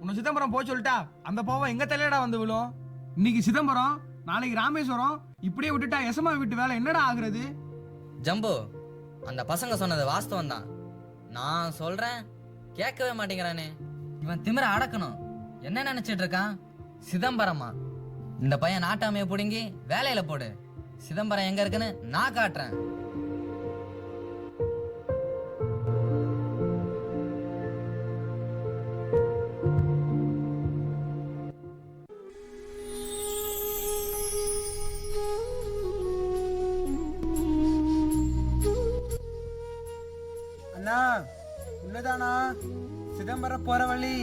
உன்னை சிதம்பரம் போய் சொல்லிட்டா அந்த பாவம் எங்க தலையடா வந்து விழும். இன்னைக்கு சிதம்பரம், நாளைக்கு ராமேஸ்வரம், இப்படியே விட்டுட்டா எசமா வீட்டு வேலை என்னடா ஆகுறது? ஜம்பு, அந்த பசங்க சொன்னது வாஸ்தவம் தான். நான் சொல்றேன், கேட்கவே மாட்டேங்கிறானே. இவன் திமிர அடக்கணும். என்ன நினைச்சிட்டு இருக்கான்? சிதம்பரமா? இந்த பையன் நாட்டாமைய புடுங்கி வேலையில போடு. சிதம்பரம் எங்க இருக்குன்னு நான் காட்டுறேன். அண்ணா, உள்ளதானா? சிதம்பரம் போற வழி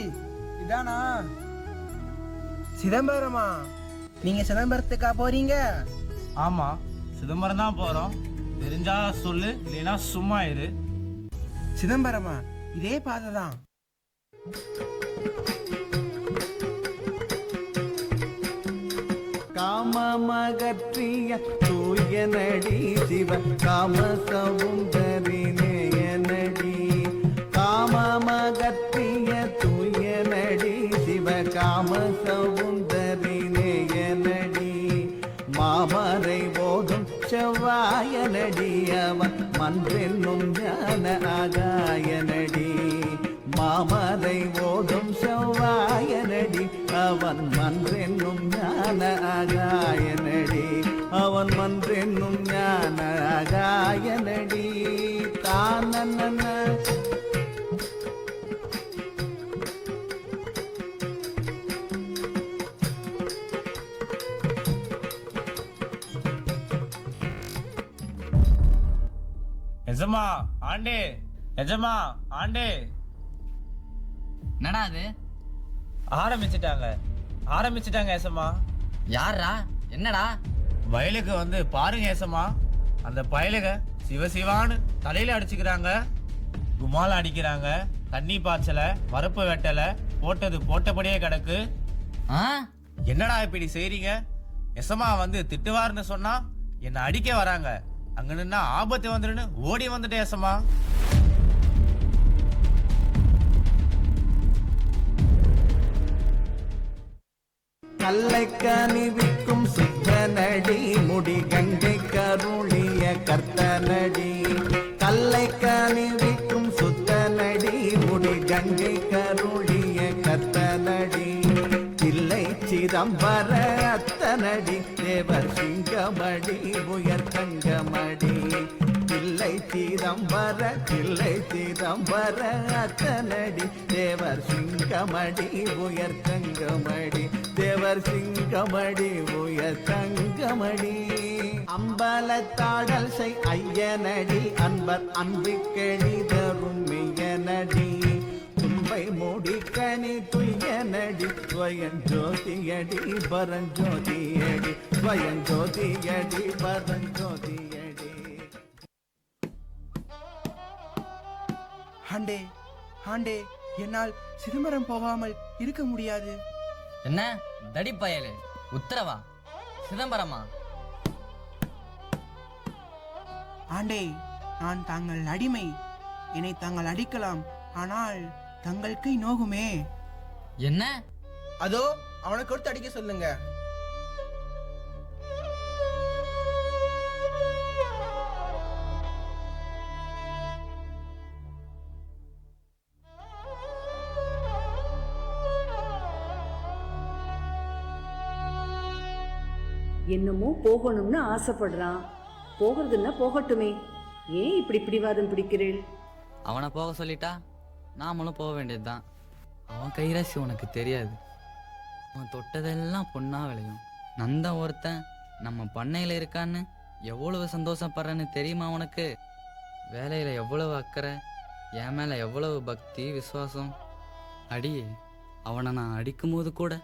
இதானா? சிதம்பரமா? நீங்க சிதம்பரத்துக்கா போறீங்க? ஆமா, சிதம்பரம் தான் போறோம். தெரிஞ்சா சொல்லு, இல்லைன்னா சும்மா இரு. சிதம்பரமா? இதே பாதை தான். காமமகற்றிய தூயனடி சிவ காம சவுந்தரினேயனடி. காமமகற்றிய தூயனடி சிவ காம சவுந்தரினேயனடி. மாமரை போதும் செவ்வாயனடி அவன் மன்றென்னும் ஞான ஆகாயனடி. மாமரை ஓதும் செவ்வாயனடி அவன் மன்றென்னும் ஞான ஆகாயனடி. அவன் மன்றென்னும் ஞான அகாயனடி தானன. எஜமா ஆண்டே, எஜமா ஆண்டே. என்னடா அது? ஆரம்பிச்சிட்டாங்க எசமா. யாரா? என்னடா? வயலுக்கு வந்து பாருங்க ஏசமா, அந்த பயலுக சிவசிவான்னு தலையில அடிச்சுக்கிறாங்க, குமால அடிக்கிறாங்க, தண்ணி பாய்ச்சல, வரப்பு வெட்டல, போட்டது போட்டபடியே கிடக்கு. என்னடா இப்படி செய்றீங்க? எசமா வந்து திட்டுவாருன்னு சொன்னா என்ன அடிக்க வராங்க, அங்க நின்னா ஆபத்து வந்துருன்னு ஓடி வந்துட்டேன் எசமா. கல்லைக்கனி விக்கும் சித்தனடி முடி கங்கை கருளிய கர்த்தனடி. கல்லைக்கனி விக்கும் சுத்தனடி முடி கங்கை கருளிய கர்த்தனடி. தில்லை சிதம்பர அத்தனடி தேவர் சிங்கமடி உயர் தங்கமடி. தில்லை சிதம்பர அத்தனடி தேவர் சிங்கமடி உயர் தங்கமடி. தேவர் சிங்கமடி உயர் தங்கமடி. அம்பலத்தாடல் செய் ஐயனடி அன்பர் அன்பிக்கெளி தரும் மெய்யனடி. துன்பை மூடிக்கனி துய்யனடி ஸ்வயம் ஜோதியடி பரஞ்சோதியடி. ஸ்வயம் ஜோதியடி பரஞ்சோதியடி. ஆண்டே ஆண்டே, என்னால் சிதம்பரம் போகாமல் இருக்க முடியாது. என்ன தடி பயலே, உத்தரவா? சிதம்பரமா? ஆண்டே, நான் தாங்கள் அடிமை. என்னை தாங்கள் அடிக்கலாம், ஆனால் தங்கள் கை நோகுமே. என்ன? அதோ அவனை கொடுத்து அடிக்க சொல்லுங்க. என்னமோ போகணும்னு ஆசைப்படுறான். போகிறதுன்னா போகட்டுமே, ஏன் இப்படி பிடிவாதம் பிடிக்கிறேன்? அவனை போக சொல்லிட்டா நாமளும் போக வேண்டியதுதான். அவன் கைராசி உனக்கு தெரியாது. அவன் தொட்டதெல்லாம் பொண்ணா விளையும். நந்தன் ஒருத்தன் நம்ம பண்ணையில இருக்கான்னு எவ்வளவு சந்தோஷப்படுறேன்னு தெரியுமா உனக்கு? வேலையில எவ்வளவு அக்கறை, என் மேல எவ்வளவு பக்தி விசுவாசம். அடியே, அவனை நான் அடிக்கும்போது கூட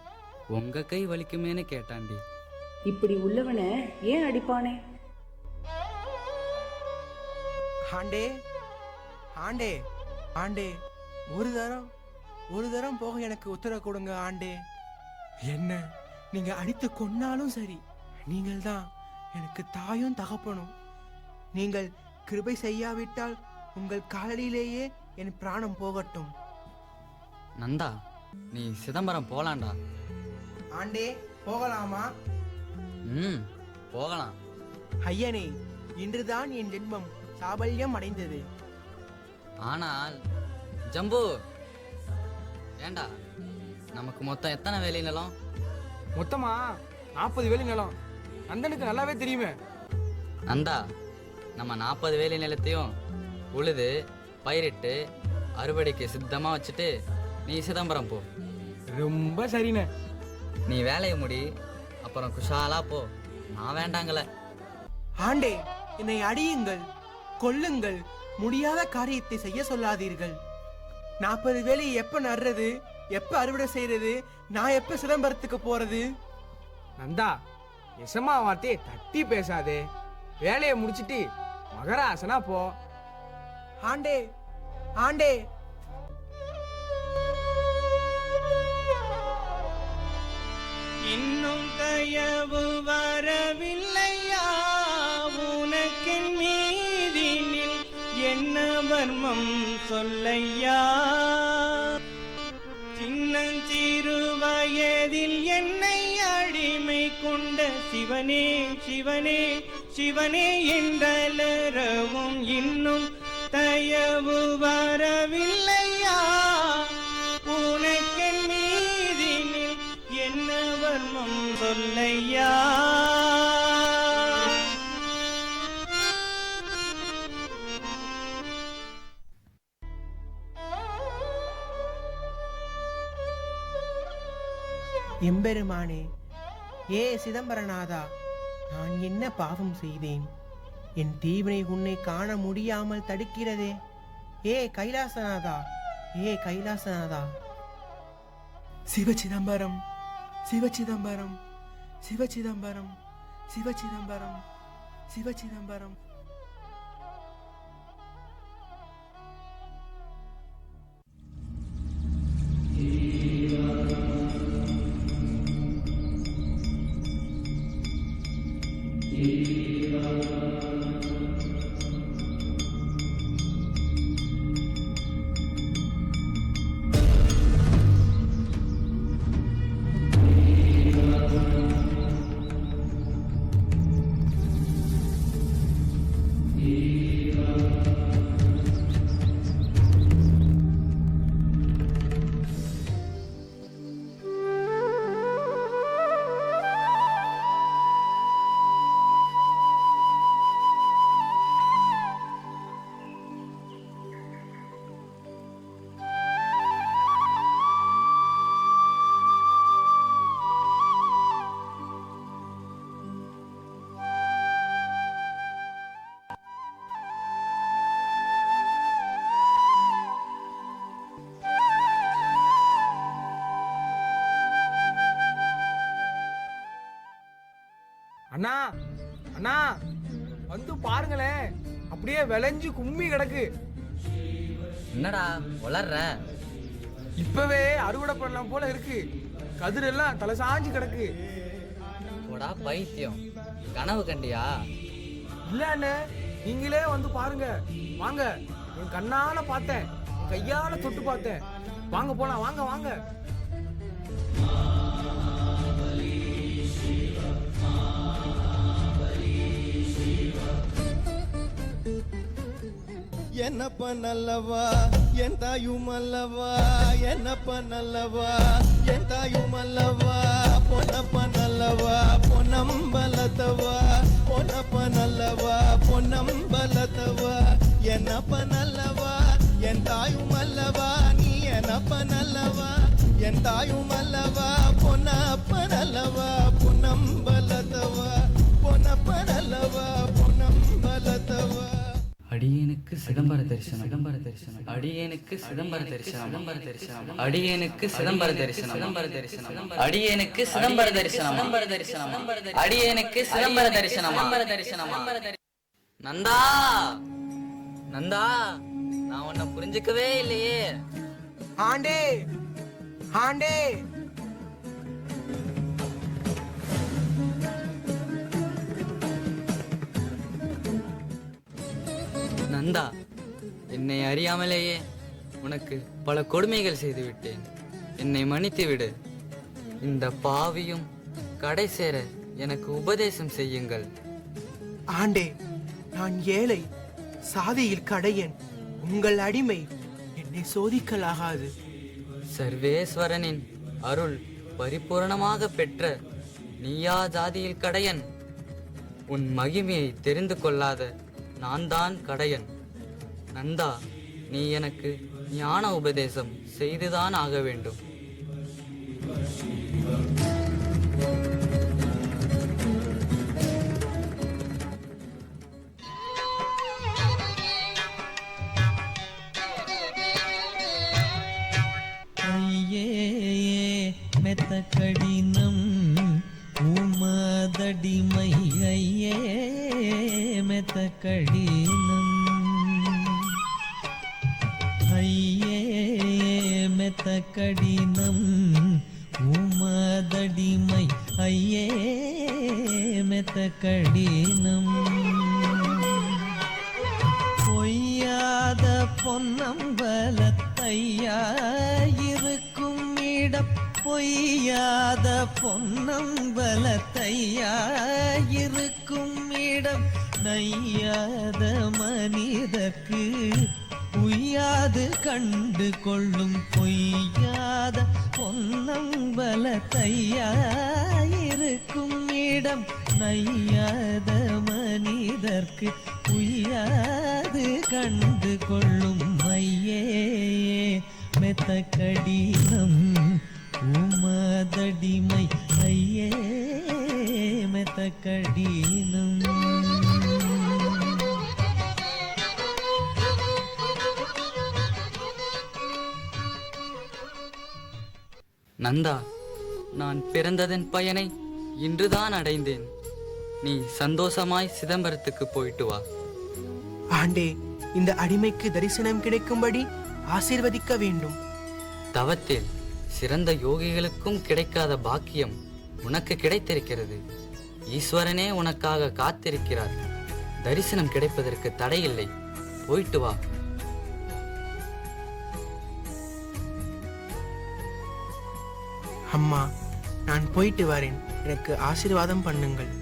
உங்க கை வலிக்குமேன்னு கேட்டாண்டி. இப்படி உள்ளவனை ஏன் அடிப்பானே? ஆண்டே ஆண்டே ஆண்டே, ஒரு தரம் போக எனக்கு உத்தரவு கொடுங்க ஆண்டே. என்ன நீங்க அடித்து கொன்னாலும் சரி, நீங்கள் தான் எனக்கு தாயும் தகப்பனும். நீங்கள் கிருபை செய்யாவிட்டால் உங்கள் காலடியிலேயே என் பிராணம் போகட்டும். நந்தா, நீ சிதம்பரம் போலாண்டா. ஆண்டே, போகலாமா? போகலாம். ஐயனே, இன்றுதான் என் ஜென்மம் சாபல்யம் அடைந்தது. ஆனால் ஜம்பு, ஏண்டா நமக்கு மொத்தம் எத்தனை வேலி நிலம்? மொத்தமா 40 வேலி நிலம். நந்தனுக்கு நல்லாவே தெரியுமே. நந்தா, நம்ம 40 வேலி நிலத்தையும் உழுது பயிரிட்டு அறுவடைக்கு சித்தமா வச்சுட்டு நீ சிதம்பரம் போ. ரொம்ப சரிண்ணே. நீ வேலையை முடி, அப்புறம் குஷாலா போ. நான் வேண்டாங்கல. ஆண்டே, என்னை அடியுங்கள், கொல்லுங்கள், முடியாத காரியத்தை செய்ய சொல்லாதீர்கள். 40 வேலி எப்ப நடுறது, எப்ப அறுவடை செய்யறது, நான் எப்ப சிதம்பரத்துக்கு போறது? நந்தா, எசமா வார்த்தையை தட்டி பேசாதே. வேலையை முடிச்சிட்டு மகராசனா போ. ஆண்டே ஆண்டே, இன்னும் தயவு வரவில்லையா உனக்கின் மீதினில் என்ன வர்மம் சொல்லையா? சின்னஞ்சிறு வயதில் என்னை அடிமை கொண்ட சிவனே சிவனே சிவனே என்றலரவும் இன்னும் தயவு வரவில்லையா உனக்கென் மீதினில் என்ன வர்மம் சொல்லையா? எம்பெருமானே, ஏ சிதம்பரநாதா, நான் என்ன பாவம் செய்தேன்? என் தீவினை உன்னை காண முடியாமல் தடுக்கிறதே. ஏ கைலாசநாதா, ஏ கைலாசநாதா. சிவச்சிதம்பரம், சிவச்சிதம்பரம், சிவச்சிதம்பரம், சிவச்சிதம்பரம், சிவச்சிதம்பரம். அண்ணா அண்ணா, வந்து பாருங்களேன், அப்படியே விளைஞ்சு கும்மி கிடக்கு. என்னடா வளர்ற? இப்பவே அறுவடை பண்ணலாம் போல இருக்கு. கதிர் எல்லாம் தலை சாஞ்சு கிடக்கு. போடா பைத்தியம், கனவு கண்டியா? இல்ல அண்ணே, நீங்களே வந்து பாருங்க. வாங்க, என் கண்ணால பார்த்தேன், என் கையால தொட்டு பார்த்தேன். வாங்க போலாம், வாங்க வாங்க. என்னப்ப நல்லவா என் தாயும் அல்லவா, என்னப்ப நல்லவா என் தாயும் அல்லவா, பொன்னப்ப நல்லவா பொன்னம்பலத்தவா, பொன்னப்ப நல்லவா பொன்னம்பலத்தவா, என்னப்ப நல்லவா என் தாயும் அல்லவா, நீ என்னப்ப நல்லவா என் தாயும் அல்லவா, பொன்னப்ப நல்லவா பொன்னம்பலத்தவா, பொன்னப்ப நல்லவா பொன்னம்பலத்தவா. அடியேனுக்கு சிதம்பர தரிசனம், சிதம்பர தரிசனம், அடியேனுக்கு சிதம்பர தரிசனம், சிதம்பர தரிசனம், அடியேனுக்கு சிதம்பர தரிசனம், சிதம்பர தரிசனம், அடியேனுக்கு சிதம்பர தரிசனம், சிதம்பர தரிசனம், அடியேனுக்கு சிதம்பர தரிசனம், சிதம்பர தரிசனம். நந்தா, நந்தா, நான் உன்னை புரிஞ்சுக்கவே இல்லையே. ஆண்டே, ஆண்டே. நந்தா, என்னை அறியாமலேயே உனக்கு பல கொடுமைகள் செய்து விட்டேன். என்னை மன்னித்து விடு. இந்த பாவியும் கடை சேர எனக்கு உபதேசம் செய்யுங்கள். ஆண்டே, நான் ஏழை, சாதியில் கடையன், உங்கள் அடிமை. என்னை சோதிக்கலாகாது. சர்வேஸ்வரனின் அருள் பரிபூரணமாக பெற்ற நீயா ஜாதியில் கடையன்? உன் மகிமையை தெரிந்து கொள்ளாத நான் தான் கடையன். நந்தா, நீ எனக்கு ஞான உபதேசம் செய்துதான் ஆக வேண்டும். ஐயே மெத்த கடினம் உமதடிமை, ஐயே மெத்த கடினம், ஐயே மெத்த கடினம் உமதடிமை, ஐயே மெத்த கடினம். பொய்யாத பொன்னம்பலத்தையா இருக்கும் இடம், பொய்யாத பொன்னம்பலத்தையா இருக்கும் இடம், நையாத மனிதர்க்கு உய்யாது கண்டு கொள்ளும், பொய்யாத பொன்னம்பலத்தையா இருக்கும் இடம், நையாத மனிதர்க்கு உய்யாது கண்டு கொள்ளும், ஐயே மெத்த கடினம் உமதடிமை ஐயே மெத்த கடினம். நந்தா, நான் பிறந்ததன் பயனை இன்றுதான் அடைந்தேன். நீ சந்தோஷமாய் சிதம்பரத்துக்கு போயிட்டு வா. ஆண்டே, இந்த அடிமைக்கு தரிசனம் கிடைக்கும்படி ஆசீர்வதிக்க வேண்டும். தவத்தில் சிறந்த யோகிகளுக்கும் கிடைக்காத பாக்கியம் உனக்கு கிடைத்திருக்கிறது. ஈஸ்வரனே உனக்காக காத்திருக்கிறார். தரிசனம் கிடைப்பதற்கு தடையில்லை. போயிட்டு வா. அம்மா, நான் போயிட்டு வரேன். எனக்கு ஆசீர்வாதம் பண்ணுங்கள்.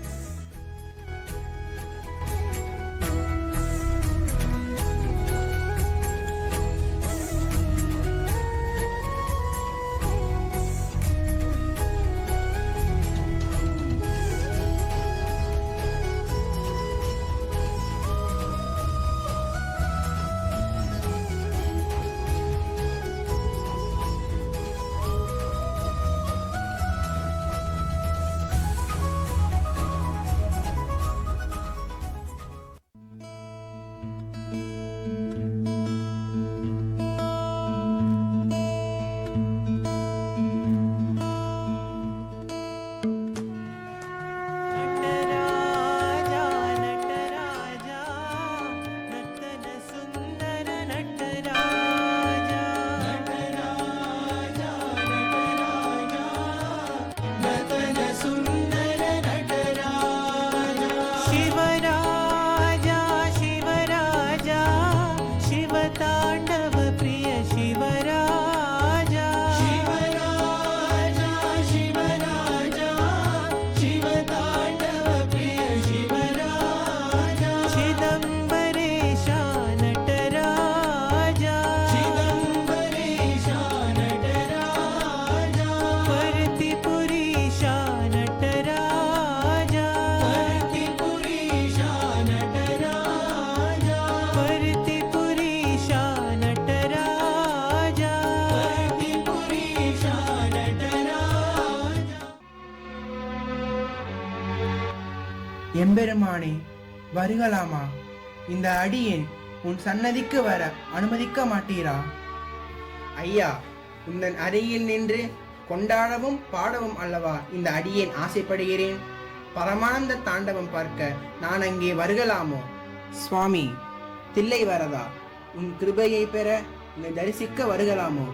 எம்பெருமானே, வருகலாமா? இந்த அடியேன் உன் சன்னதிக்கு வர அனுமதிக்க மாட்டீரா? ஐயா, உந்தன் அருகில் நின்று கொண்டாடவும் பாடவும் அல்லவா இந்த அடியேன் ஆசைப்படுகிறேன். பரமானந்த தாண்டவம் பார்க்க நான் அங்கே வருகலாமோ? சுவாமி தில்லை வரதா, உன் கிருபையை பெற உன்னை தரிசிக்க வருகலாமோ?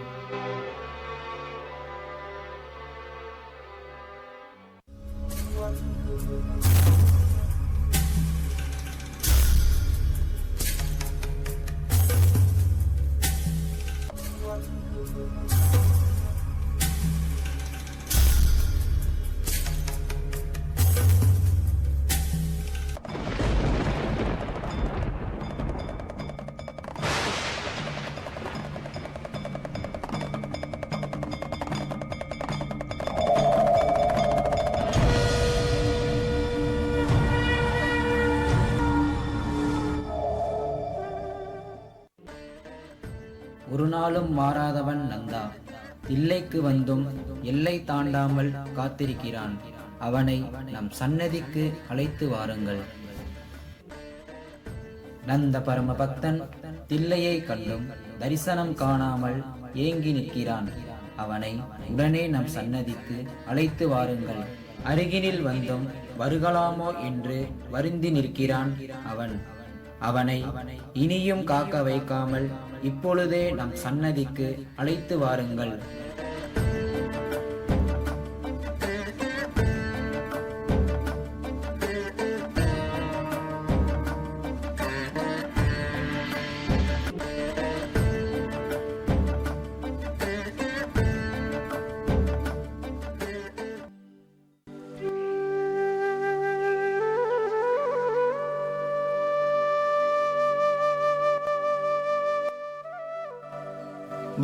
ஒரு நாளும் மாறாதவன் நந்தா. இல்லைக்கு வந்தும் எல்லை தாண்டாமல் காத்திருக்கிறான். அவனை நம் சன்னதிக்கு அழைத்து வாருங்கள். நந்த பரம பக்தன் தில்லையை கண்டும் தரிசனம் காணாமல் ஏங்கி நிற்கிறான். அவனை உடனே நம் சன்னதிக்கு அழைத்து வாருங்கள். அருகினில் வந்தும் வருகலாமோ என்று வருந்தி நிற்கிறான் அவன். அவனை இனியும் காக்க வைக்காமல் இப்பொழுதே நம் சன்னதிக்கு அழைத்து வாருங்கள்.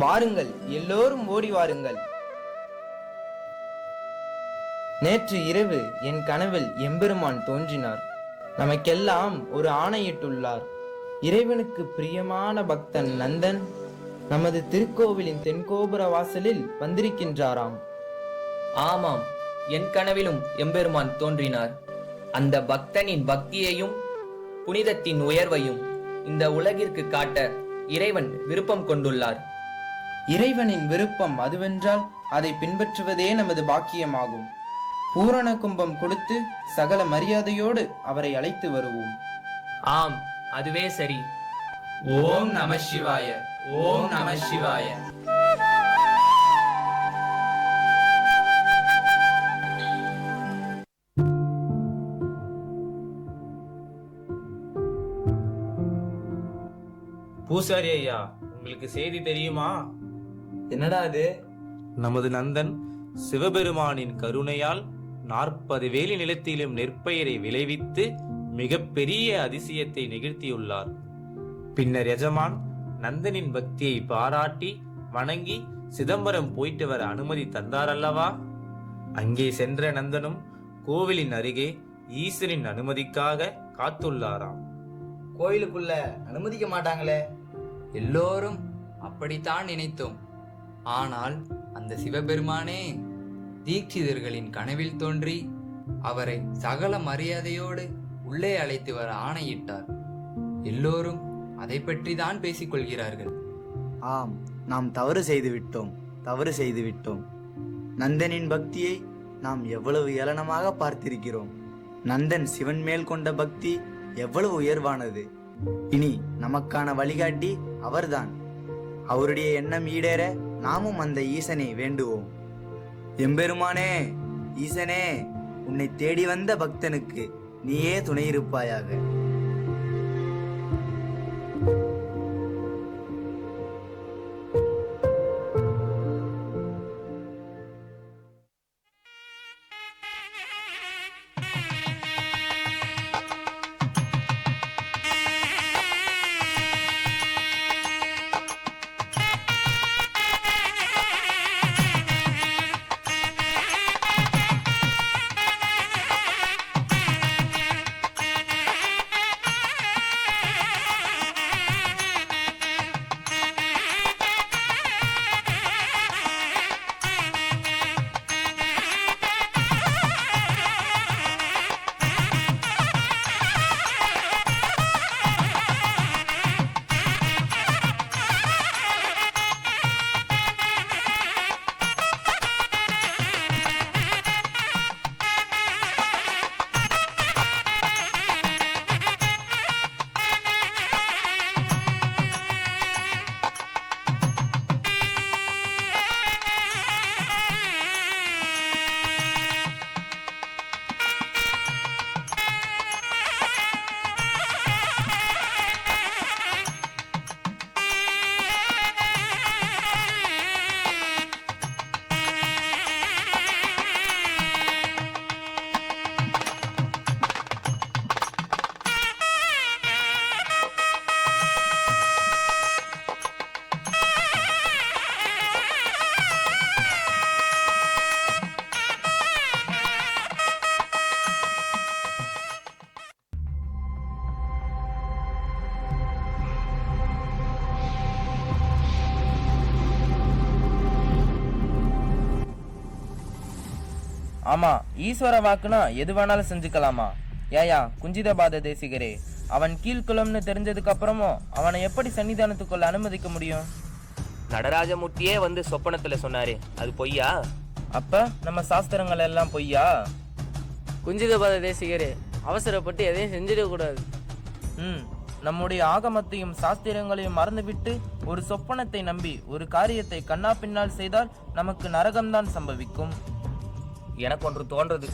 வாருங்கள், எல்லோரும் ஓடி வாருங்கள். நேற்று இரவு என் கனவில் எம்பெருமான் தோன்றினார். நமக்கெல்லாம் ஒரு ஆணையிட்டுள்ளார். இறைவனுக்கு பிரியமான பக்தன் நந்தன் நமது திருக்கோவிலின் தென்கோபுர வாசலில் வந்திருக்கின்றாராம். ஆமாம், என் கனவிலும் எம்பெருமான் தோன்றினார். அந்த பக்தனின் பக்தியையும் புனிதத்தின் உயர்வையும் இந்த உலகிற்கு காட்ட இறைவன் விருப்பம் கொண்டுள்ளார். இறைவனின் விருப்பம் அதுவென்றால் அதை பின்பற்றுவதே நமது பாக்கியமாகும். பூரண கும்பம் கொடுத்து சகல மரியாதையோடு அவரை அழைத்து வருவோம். ஆம், அதுவே சரி. ஓம் நம சிவாய, ஓம் நம சிவாய. பூசாரி ஐயா, உங்களுக்கு செய்தி தெரியுமா? என்னடா அது? நமது நந்தன் சிவபெருமானின் கருணையால் 40 வேலி நிலத்திலும் நெற்பயிரை விளைவித்து மிகப்பெரிய அதிசயத்தை நிகழ்த்தியுள்ளார். பின்னர் எஜமான் நந்தனின் பக்தியை பாராட்டி வணங்கி சிதம்பரம் போயிட்டு வர அனுமதி தந்தார் அல்லவா? அங்கே சென்ற நந்தனும் கோவிலின் அருகே ஈசனின் அனுமதிக்காக காத்துள்ளாராம். கோயிலுக்குள்ள அனுமதிக்க மாட்டாங்களே. எல்லோரும் அப்படித்தான் நினைத்தோம். ஆனால் அந்த சிவபெருமானே தீட்சிதர்களின் கனவில் தோன்றி அவரை சகல மரியாதையோடு உள்ளே அழைத்து வர ஆணையிட்டார். எல்லோரும் அதை பற்றி தான் பேசிக்கொள்கிறார்கள். ஆம், நாம் தவறு செய்து விட்டோம். நந்தனின் பக்தியை நாம் எவ்வளவு ஏளனமாக பார்த்திருக்கிறோம். நந்தன் சிவன் மேல் கொண்ட பக்தி எவ்வளவு உயர்வானது. இனி நமக்கான வழிகாட்டி அவர்தான். அவருடைய எண்ணம் ஈடேற நாமும் அந்த ஈசனை வேண்டுவோம். எம்பெருமானே, ஈசனே, உன்னை தேடி வந்த பக்தனுக்கு நீயே துணை இருப்பாயாக. ஆமா, ஈஸ்வர வாக்குனா எது வேணாலும் செஞ்சுக்கலாமா? ஏயா குஞ்சிதபாத தேசிகரே, அவன் கீழ்குலம்னு தெரிஞ்சதுக்கு அப்புறமும் அவனை எப்படி சன்னிதானத்துக்குள்ள அனுமதிக்க முடியும்? நடராஜமூர்த்தியே வந்து சொப்பனத்துல சொன்னாரு, அது பொய்யா? அப்ப நம்ம சாஸ்திரங்கள் எல்லாம் பொய்யா? குஞ்சிதபாத தேசிகரே, அவசரப்பட்டு எதையும் செஞ்சிடக்கூடாது. நம்முடைய ஆகமத்தையும் சாஸ்திரங்களையும் மறந்துவிட்டு ஒரு சொப்பனத்தை நம்பி ஒரு காரியத்தை கண்ணா பின்னால் செய்தால் நமக்கு நரகம்தான் சம்பவிக்கும். எனக்கு ஒன்று தோன்றது.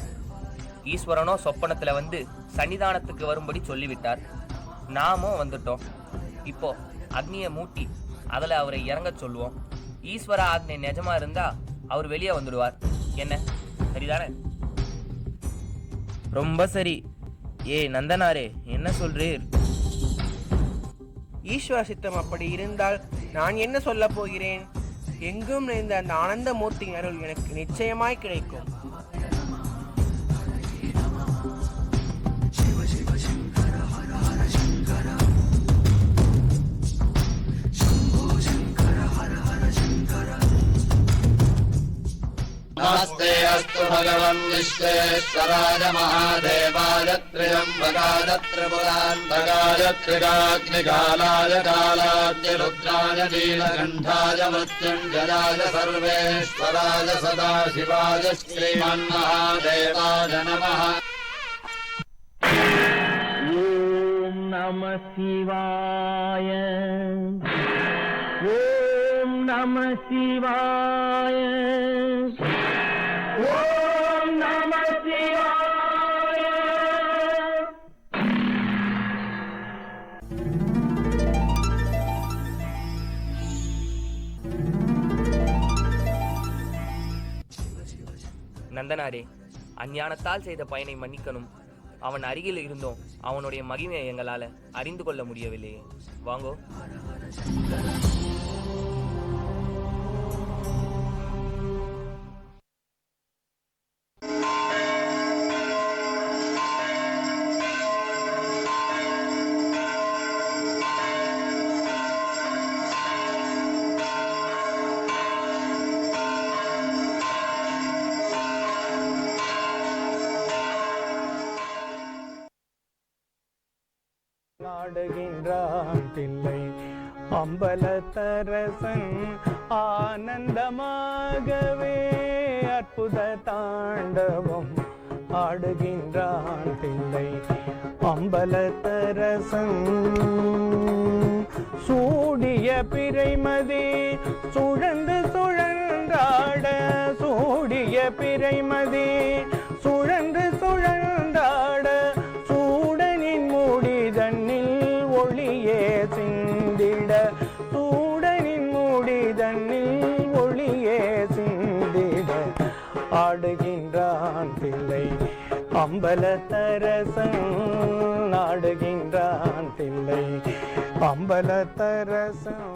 ஈஸ்வரனோ சொப்பனத்துல வந்து சன்னிதானத்துக்கு வரும்படி சொல்லிவிட்டார். நாமும் வந்துட்டோம். இப்போ அக்னியை மூட்டி அதுல அவரை இறங்க சொல்லுவோம். ஈஸ்வர ஆக்ஞை நிஜமா இருந்தா அவர் வெளியே வந்துடுவார். என்ன, சரிதானே? ரொம்ப சரி. நந்தனாரே, என்ன சொல்றீர்? ஈஸ்வர சித்தம் அப்படி இருந்தால் நான் என்ன சொல்ல போகிறேன்? எங்கும் நிறைந்த அந்த ஆனந்த மூர்த்தியின் அருள் எனக்கு நிச்சயமாய் கிடைக்கும். நமஸ்தே भगवन् विश्वेश्वराय महादेवाय त्र्यम्बकाय त्रिपुरान्तकाय त्रिकाग्निकालाय कालाग्निरुद्राय नीलकण्ठाय मृत्युञ्जयाय सर्वेश्वराय सदाशिवाय श्रीमन्महादेवाय नमः। ॐ नमः शिवाय ॐ नमः शिवाय ॐ नमः शिवाय। நந்தனாரே, அஞ்ஞானத்தால் செய்த பயனை மன்னிக்கணும். அவன் அருகில் இருந்தோம் அவனுடைய மகிமையை எங்களால் அறிந்து கொள்ள முடியவில்லையே. வாங்கோ. நாடுகின்றான் தில்லை அம்பலத்தரசன் ஆனந்தமாகவே அற்புத தாண்டவம் ஆடுகின்றான் தில்லை அம்பலத்தரசன் சூடிய பிறைமதி சுழன்று சுழன்றாட சூடிய பிறைமதி சுழன்று சுழன்றாட சூடனின் மூடி தன்னில் ஒளியே சிந்திட சூடனின் மூடி தன்னில் ஒளியே சிந்திட ஆடுகின்றான் தில்லை அம்பலத்தரசன் ஆடுகின்றான் தில்லை அம்பலத்தரசன்.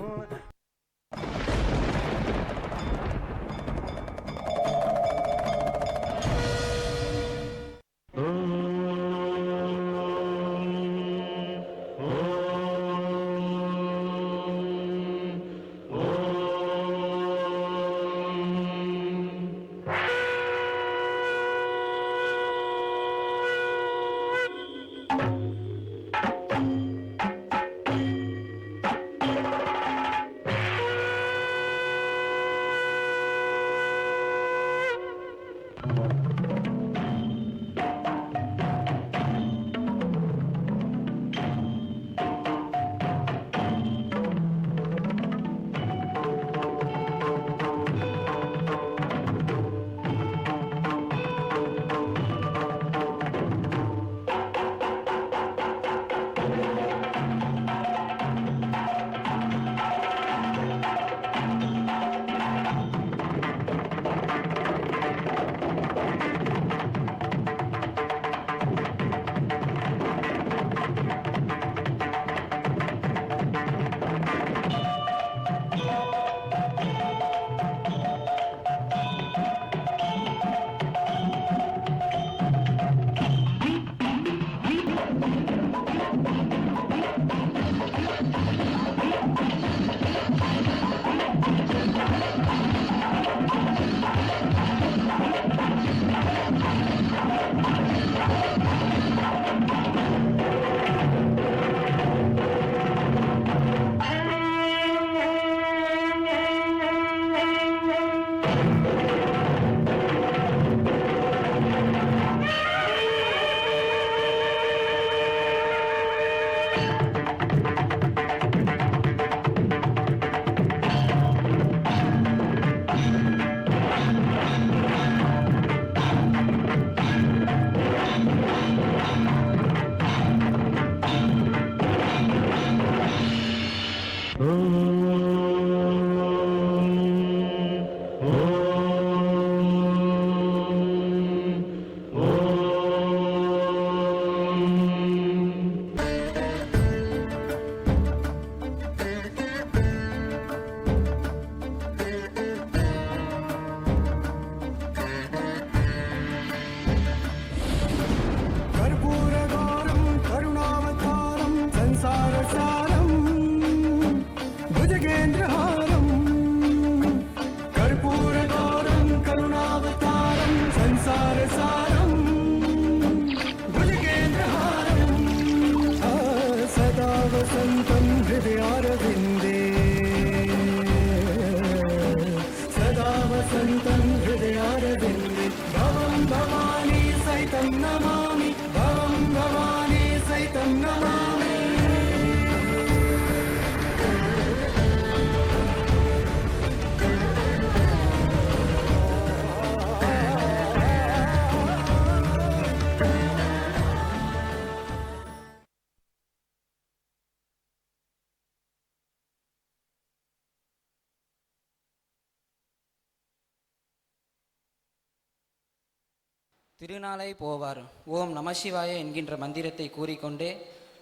திருநாளை போவார் ஓம் நமசிவாய என்கின்ற மந்திரத்தை கூறிக்கொண்டே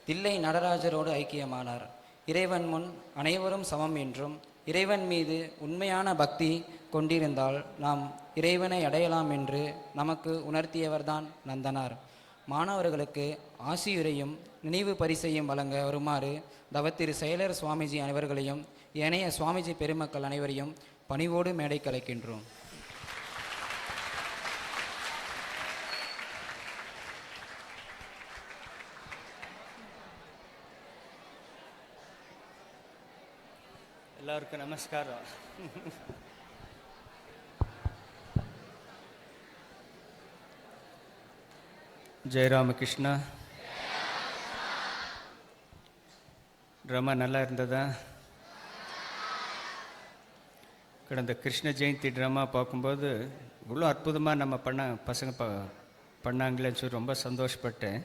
தில்லை நடராஜரோடு ஐக்கியமானார். இறைவன் முன் அனைவரும் சமம் என்றும் இறைவன் மீது உண்மையான பக்தி கொண்டிருந்தால் நாம் இறைவனை அடையலாம் என்று நமக்கு உணர்த்தியவர்தான் நந்தனார். மாணவர்களுக்கு ஆசியுரையும் நினைவு பரிசையும் வழங்க வருமாறு தவத்திரு செயலர் சுவாமிஜி அனைவர்களையும் ஏனைய சுவாமிஜி பெருமக்கள் அனைவரையும் பணிவோடு மேடை கலைக்கின்றோம். எல்லாருக்கும் நமஸ்காரம். ஜெயராமகிருஷ்ணா. ட்ராமா நல்லா இருந்ததா? கடந்த கிருஷ்ண ஜெயந்தி ட்ராமா பார்க்கும்போது இவ்வளோ அற்புதமாக நம்ம பசங்க பண்ணாங்களேன்னு சொல்லி ரொம்ப சந்தோஷப்பட்டேன்.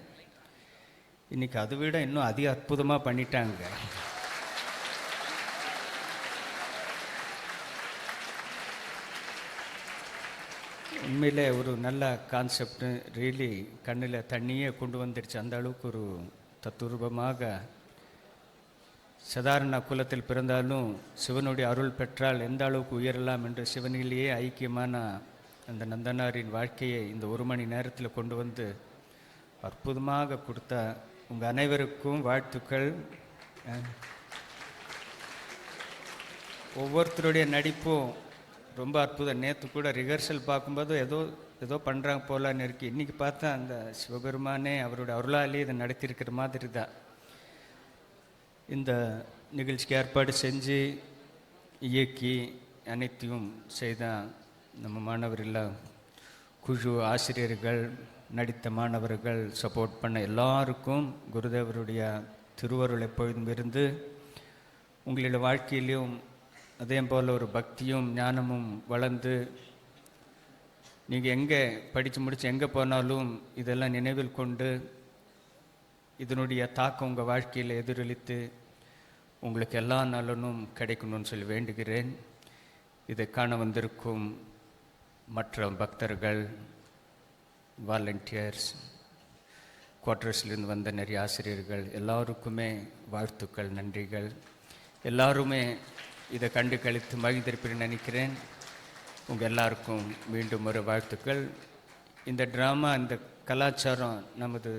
இன்றைக்கி அதை விட இன்னும் அதிக அற்புதமாக பண்ணிட்டாங்க. உண்மையிலே ஒரு நல்ல கான்செப்டு. ரியலி கண்ணில் தண்ணியே கொண்டு வந்துடுச்சு. அந்த அளவுக்கு ஒரு தத்துரூபமாக சாதாரண குலத்தில் பிறந்தாலும் சிவனுடைய அருள் பெற்றால் எந்த அளவுக்கு உயரலாம் என்று சிவனிலேயே ஐக்கியமான அந்த நந்தனாரின் வாழ்க்கையை இந்த 1 மணி நேரத்தில் கொண்டு வந்து அற்புதமாக கொடுத்த உங்கள் அனைவருக்கும் வாழ்த்துக்கள். ஒவ்வொருத்தருடைய நடிப்பும் ரொம்ப அற்புதம். நேற்று கூட ரிஹர்சல் பார்க்கும்போது ஏதோ பண்ணுறாங்க போலான்னு இருக்குது. இன்றைக்கி பார்த்தா அந்த சிவபெருமானே அவருடைய அருளாலே இதை நடத்தியிருக்கிற மாதிரி தான். இந்த நிகழ்ச்சிக்கு ஏற்பாடு செஞ்சு இயக்கி அனைத்தையும் செய்த நம்ம மாணவர்கள், குழு, ஆசிரியர்கள், நடித்த மாணவர்கள், சப்போர்ட் பண்ண எல்லாருக்கும் குருதேவருடைய திருவருள் எப்பொழுதும் இருந்து உங்களுடைய வாழ்க்கையிலையும் அதே போல் ஒரு பக்தியும் ஞானமும் வளர்ந்து நீங்கள் எங்கே படித்து முடித்து எங்கே போனாலும் இதெல்லாம் நினைவில் கொண்டு இதனுடைய தாக்கம் உங்கள் வாழ்க்கையில் எதிரொலித்து உங்களுக்கு எல்லா நலனும் கிடைக்கணும்னு சொல்லி வேண்டுகிறேன். இதை காண வந்திருக்கும் மற்ற பக்தர்கள், வாலண்டியர்ஸ், குவார்ட்டர்ஸ்லேருந்து வந்த நிறைய ஆசிரியர்கள் எல்லாருக்குமே வாழ்த்துக்கள், நன்றிகள். எல்லாருமே இதை கண்டு கழித்து மகிழ்ந்திருப்பேன்னு நினைக்கிறேன். உங்கள் எல்லாருக்கும் மீண்டும் ஒரு வாழ்த்துக்கள். இந்த ட்ராமா, இந்த கலாச்சாரம் நமது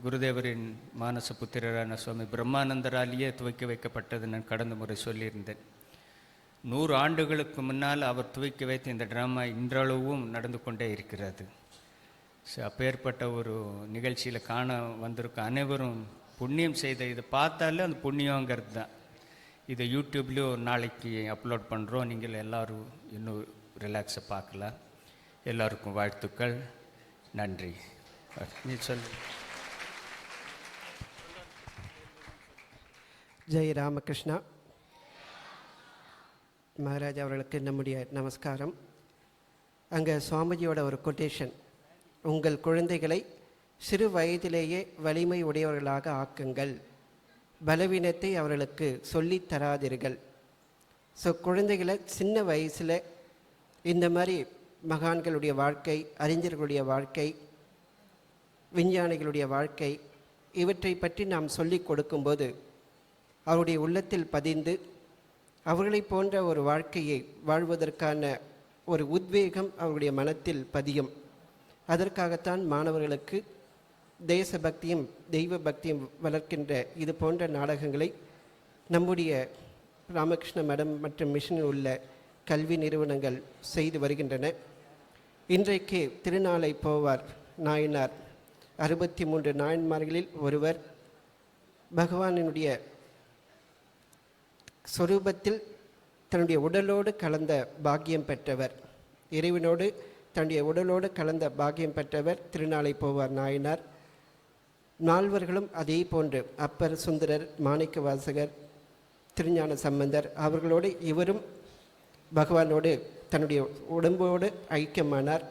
குருதேவரின் மானச புத்திரரான சுவாமி பிரம்மானந்தராலேயே துவக்கி வைக்கப்பட்டது. நான் கடந்த முறை சொல்லியிருந்தேன். 100 ஆண்டுகளுக்கு முன்னால் அவர் துவக்கி வைத்த இந்த ட்ராமா இன்றளவும் நடந்து கொண்டே இருக்கிறது. ஸோ அப்பேற்பட்ட ஒரு நிகழ்ச்சியில் காண வந்திருக்க அனைவரும் புண்ணியம் செய்த, இதை பார்த்தாலே அந்த புண்ணியங்கிறது தான். இதை யூடியூப்லேயும் நாளைக்கு அப்லோட் பண்ணுறோம். நீங்கள் எல்லோரும் இன்னும் ரிலாக்ஸை பார்க்கலாம். எல்லோருக்கும் வாழ்த்துக்கள், நன்றி. நீ சொல். ஜெய் ராமகிருஷ்ணா. மகாராஜ் அவர்களுக்கு நம்முடைய நமஸ்காரம். அங்கே சுவாமிஜியோட ஒரு கொட்டேஷன், உங்கள் குழந்தைகளை சிறு வயதிலேயே வலிமை உடையவர்களாக ஆக்குங்கள், பலவீனத்தை அவர்களுக்கு சொல்லித் தராதீர்கள். ஸோ குழந்தைகளை சின்ன வயசில் இந்த மாதிரி மகான்களுடைய வாழ்க்கை, அறிஞர்களுடைய வாழ்க்கை, விஞ்ஞானிகளுடைய வாழ்க்கை, இவற்றை பற்றி நாம் சொல்லி கொடுக்கும்போது அவருடைய உள்ளத்தில் பதிந்து அவர்களை போன்ற ஒரு வாழ்க்கையை வாழ்வதற்கான ஒரு உத்வேகம் அவருடைய மனத்தில் பதியும். அதற்காகத்தான் மாணவர்களுக்கு தேசபக்தியும் தெய்வ பக்தியும் வளர்க்கின்ற இது போன்ற நாடகங்களை நம்முடைய ராமகிருஷ்ண மடம் மற்றும் மிஷனில் உள்ள கல்வி நிறுவனங்கள் செய்து வருகின்றன. இன்றைக்கு திருநாளை போவார் நாயனார் 63 நாயன்மார்களில் ஒருவர். பகவானினுடைய சொரூபத்தில் தன்னுடைய உடலோடு கலந்த பாக்கியம் பெற்றவர், இறைவனோடு தன்னுடைய உடலோடு கலந்த பாக்கியம் பெற்றவர் திருநாளை போவார் நாயனார். நால்வர்களும் அதே போன்று அப்பர், சுந்தரர், மாணிக்க வாசகர், திருஞான சம்பந்தர் அவர்களோடு இவரும் பகவானோடு தன்னுடைய உடம்போடு ஐக்கியமானார்.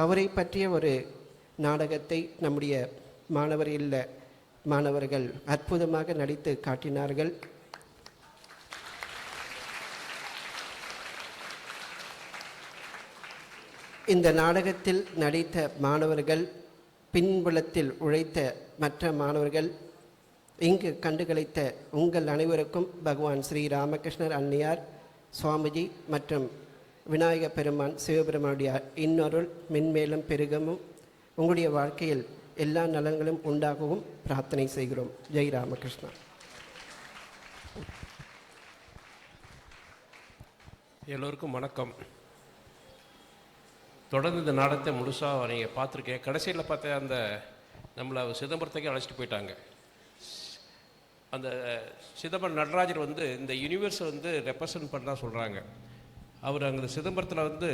அவரை பற்றிய ஒரு நாடகத்தை நம்முடைய மாணவர்கள் அற்புதமாக நடித்து காட்டினார்கள். இந்த நாடகத்தில் நடித்த மாணவர்கள், பின்புலத்தில் உழைத்த மற்ற மாணவர்கள், இங்கு கண்டுகளித்த உங்கள் அனைவருக்கும் பகவான் ஸ்ரீ ராமகிருஷ்ணர் அன்னையார், சுவாமிஜி மற்றும் விநாயக பெருமான் சிவபெருமானுடைய இன்னொருள் மென்மேலும் பெருகவும் உங்களுடைய வாழ்க்கையில் எல்லா நலன்களும் உண்டாகவும் பிரார்த்தனை செய்கிறோம். ஜெய் ராமகிருஷ்ணா. எல்லோருக்கும் வணக்கம். தொடர்ந்து இந்த நாடகத்தை முழுசாக நீங்கள் பார்த்துருக்கேன். கடைசியில் பார்த்தா அந்த நம்மளை சிதம்பரத்துக்கே அழைச்சிட்டு போயிட்டாங்க. அந்த சிதம்பரம் நடராஜர் வந்து இந்த யூனிவர்ஸை வந்து ரெப்ரசன்ட் பண்ண சொல்கிறாங்க. அவர் அங்கே சிதம்பரத்தில் வந்து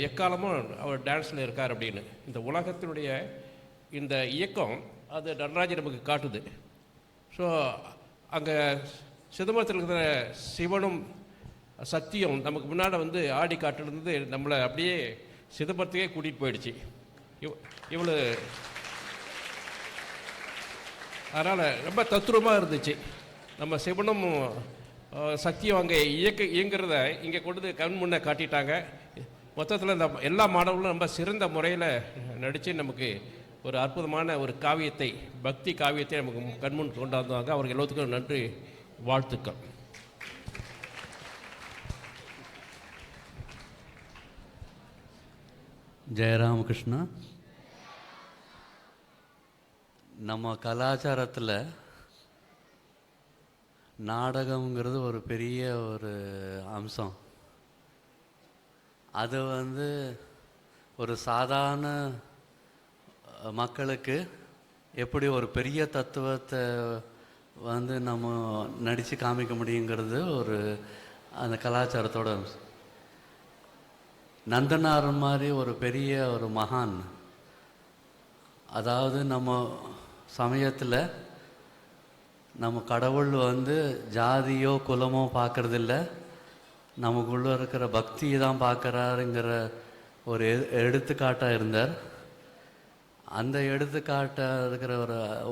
எக்காலமும் அவர் டான்ஸில் இருக்கார் அப்படின்னு. இந்த உலகத்தினுடைய இந்த இயக்கம் அது நடராஜர் நமக்கு காட்டுது. ஸோ அங்கே சிதம்பரத்தில் இருக்கிற சிவனும் சக்தியும் நமக்கு முன்னாடி வந்து ஆடி காட்டுறது நம்மளை அப்படியே சிதம்பரத்துக்கே கூட்டிகிட்டு போயிடுச்சு. இவ்வளோ அதனால் ரொம்ப தத்துரமாக இருந்துச்சு. நம்ம சிவனும் சக்தியும் அங்கே இயங்குறத இங்கே கொண்டு கண் முன்னே காட்டிட்டாங்க. மொத்தத்தில் இந்த எல்லா மாணவர்களும் ரொம்ப சிறந்த முறையில் நடித்து நமக்கு ஒரு அற்புதமான ஒரு காவியத்தை, பக்தி காவியத்தை நமக்கு கண்முன் கொண்டாந்தாங்க. அவர்கள் எல்லாத்துக்கும் நன்றி, வாழ்த்துக்கள். ஜெயராமகிருஷ்ணா. நம்ம கலாச்சாரத்தில் நாடகங்கிறது ஒரு பெரிய ஒரு அம்சம். அது வந்து ஒரு சாதாரண மக்களுக்கு எப்படி ஒரு பெரிய தத்துவத்தை வந்து நம்ம நடித்து காமிக்க முடியுங்கிறது ஒரு அந்த கலாச்சாரத்தோட அம்சம். நந்தனார் மாதிரி ஒரு பெரிய ஒரு மகான், அதாவது நம்ம சமயத்தில் நம்ம கடவுள் வந்து ஜாதியோ குலமோ பார்க்கறதில்ல, நமக்குள்ளே இருக்கிற பக்தியை தான் பார்க்குறாருங்கிற ஒரு எடுத்துக்காட்டாக இருந்தார். அந்த எடுத்துக்காட்டாக இருக்கிற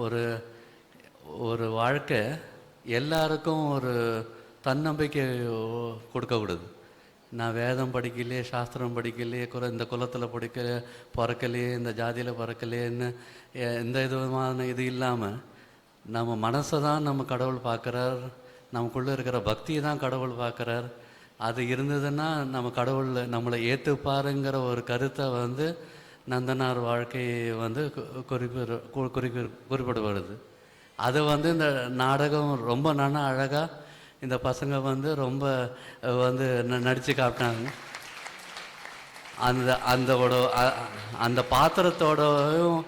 ஒரு ஒரு வாழ்க்கை எல்லாருக்கும் ஒரு தன்னம்பிக்கை கொடுக்கக்கூடாது. நான் வேதம் படிக்கலையே, சாஸ்திரம் படிக்கலையே, இந்த குலத்தில் பிறக்கலையே, இந்த ஜாதியில் பிறக்கலையேன்னு எந்த விதமான இது இல்லாமல் நம்ம மனசை தான் நம்ம கடவுள் பார்க்குறார், நமக்குள்ளே இருக்கிற பக்தியை தான் கடவுள் பார்க்குறார். அது இருந்ததுன்னா நம்ம கடவுள் நம்மளை ஏற்றுப்பாருங்கிற ஒரு கருத்தை வந்து நந்தனார் வாழ்க்கையை வந்து குறிப்பிடப்படுது. அது வந்து இந்த நாடகம் ரொம்ப நல்லா அழகாக இந்த பசங்க வந்து ரொம்ப வந்து நடித்து காட்டினாங்க. அந்த பாத்திரத்தோடையும்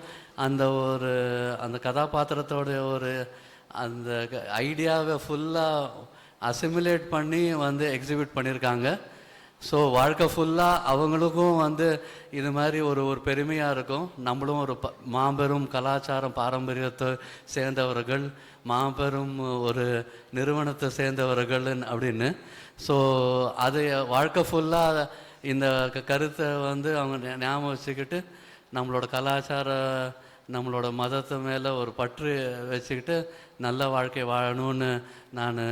அந்த கதாபாத்திரத்தோட ஒரு அந்த ஐடியாவை ஃபுல்லாக அசிமுலேட் பண்ணி வந்து எக்ஸிபிட் பண்ணியிருக்காங்க. ஸோ வாழ்க்கை ஃபுல்லாக அவங்களுக்கும் வந்து இது மாதிரி ஒரு பெருமையாக இருக்கும். நம்மளும் ஒரு மாபெரும் கலாச்சாரம் பாரம்பரியத்தை சேர்ந்தவர்கள், மாபெரும் ஒரு நிறுவனத்தை சேர்ந்தவர்கள் அப்படின்னு. ஸோ அது வாழ்க்கை ஃபுல்லாக இந்த கருத்தை வந்து அவங்க ஞாபகம் வச்சுக்கிட்டு நம்மளோட கலாச்சார நம்மளோட மதத்தை மேலே ஒரு பற்று வச்சுக்கிட்டு நல்ல வாழ்க்கை வாழணும்னு நான்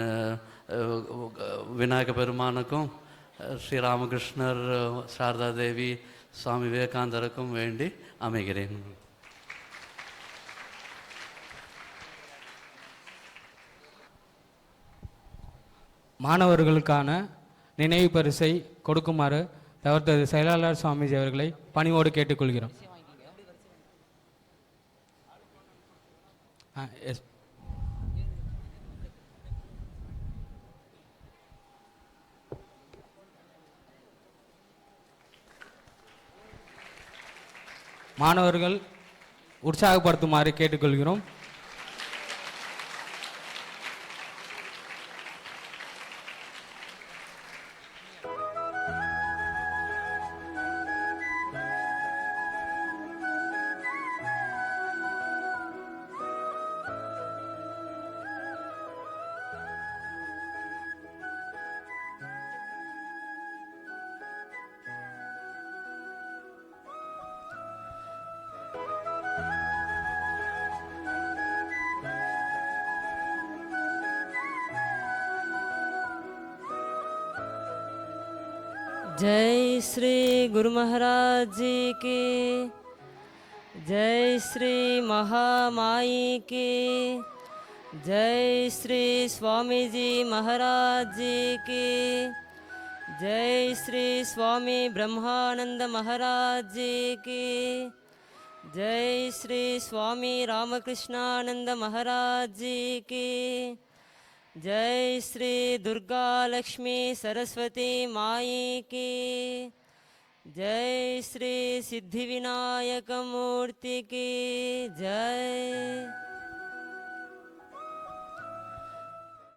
விநாயக பெருமானுக்கும் ஸ்ரீ ராமகிருஷ்ணர், சாரதா தேவி, சுவாமி விவேகானந்தருக்கும் வேண்டி அமைகிறேன். மாணவர்களுக்கான நினைவு பரிசை கொடுக்குமாறு தவிர்த்தது செயலாளர் சுவாமிஜி அவர்களை பணிவோடு கேட்டுக்கொள்கிறோம். எஸ். மாணவர்கள் உற்சாகப்படுத்துமாறு கேட்டுக்கொள்கிறோம். जय श्री गुरु महाराज जी की, जय श्री महामाई की, जय श्री स्वामी जी महाराज जी की, जय श्री स्वामी ब्रह्मानंद महाराज जी की, जय श्री स्वामी रामकृष्णानंद महाराज जी की, जय श्री दुर्गा लक्ष्मी सरस्वती माई की, जय श्री सिद्धिविनायक मूर्ति की जय।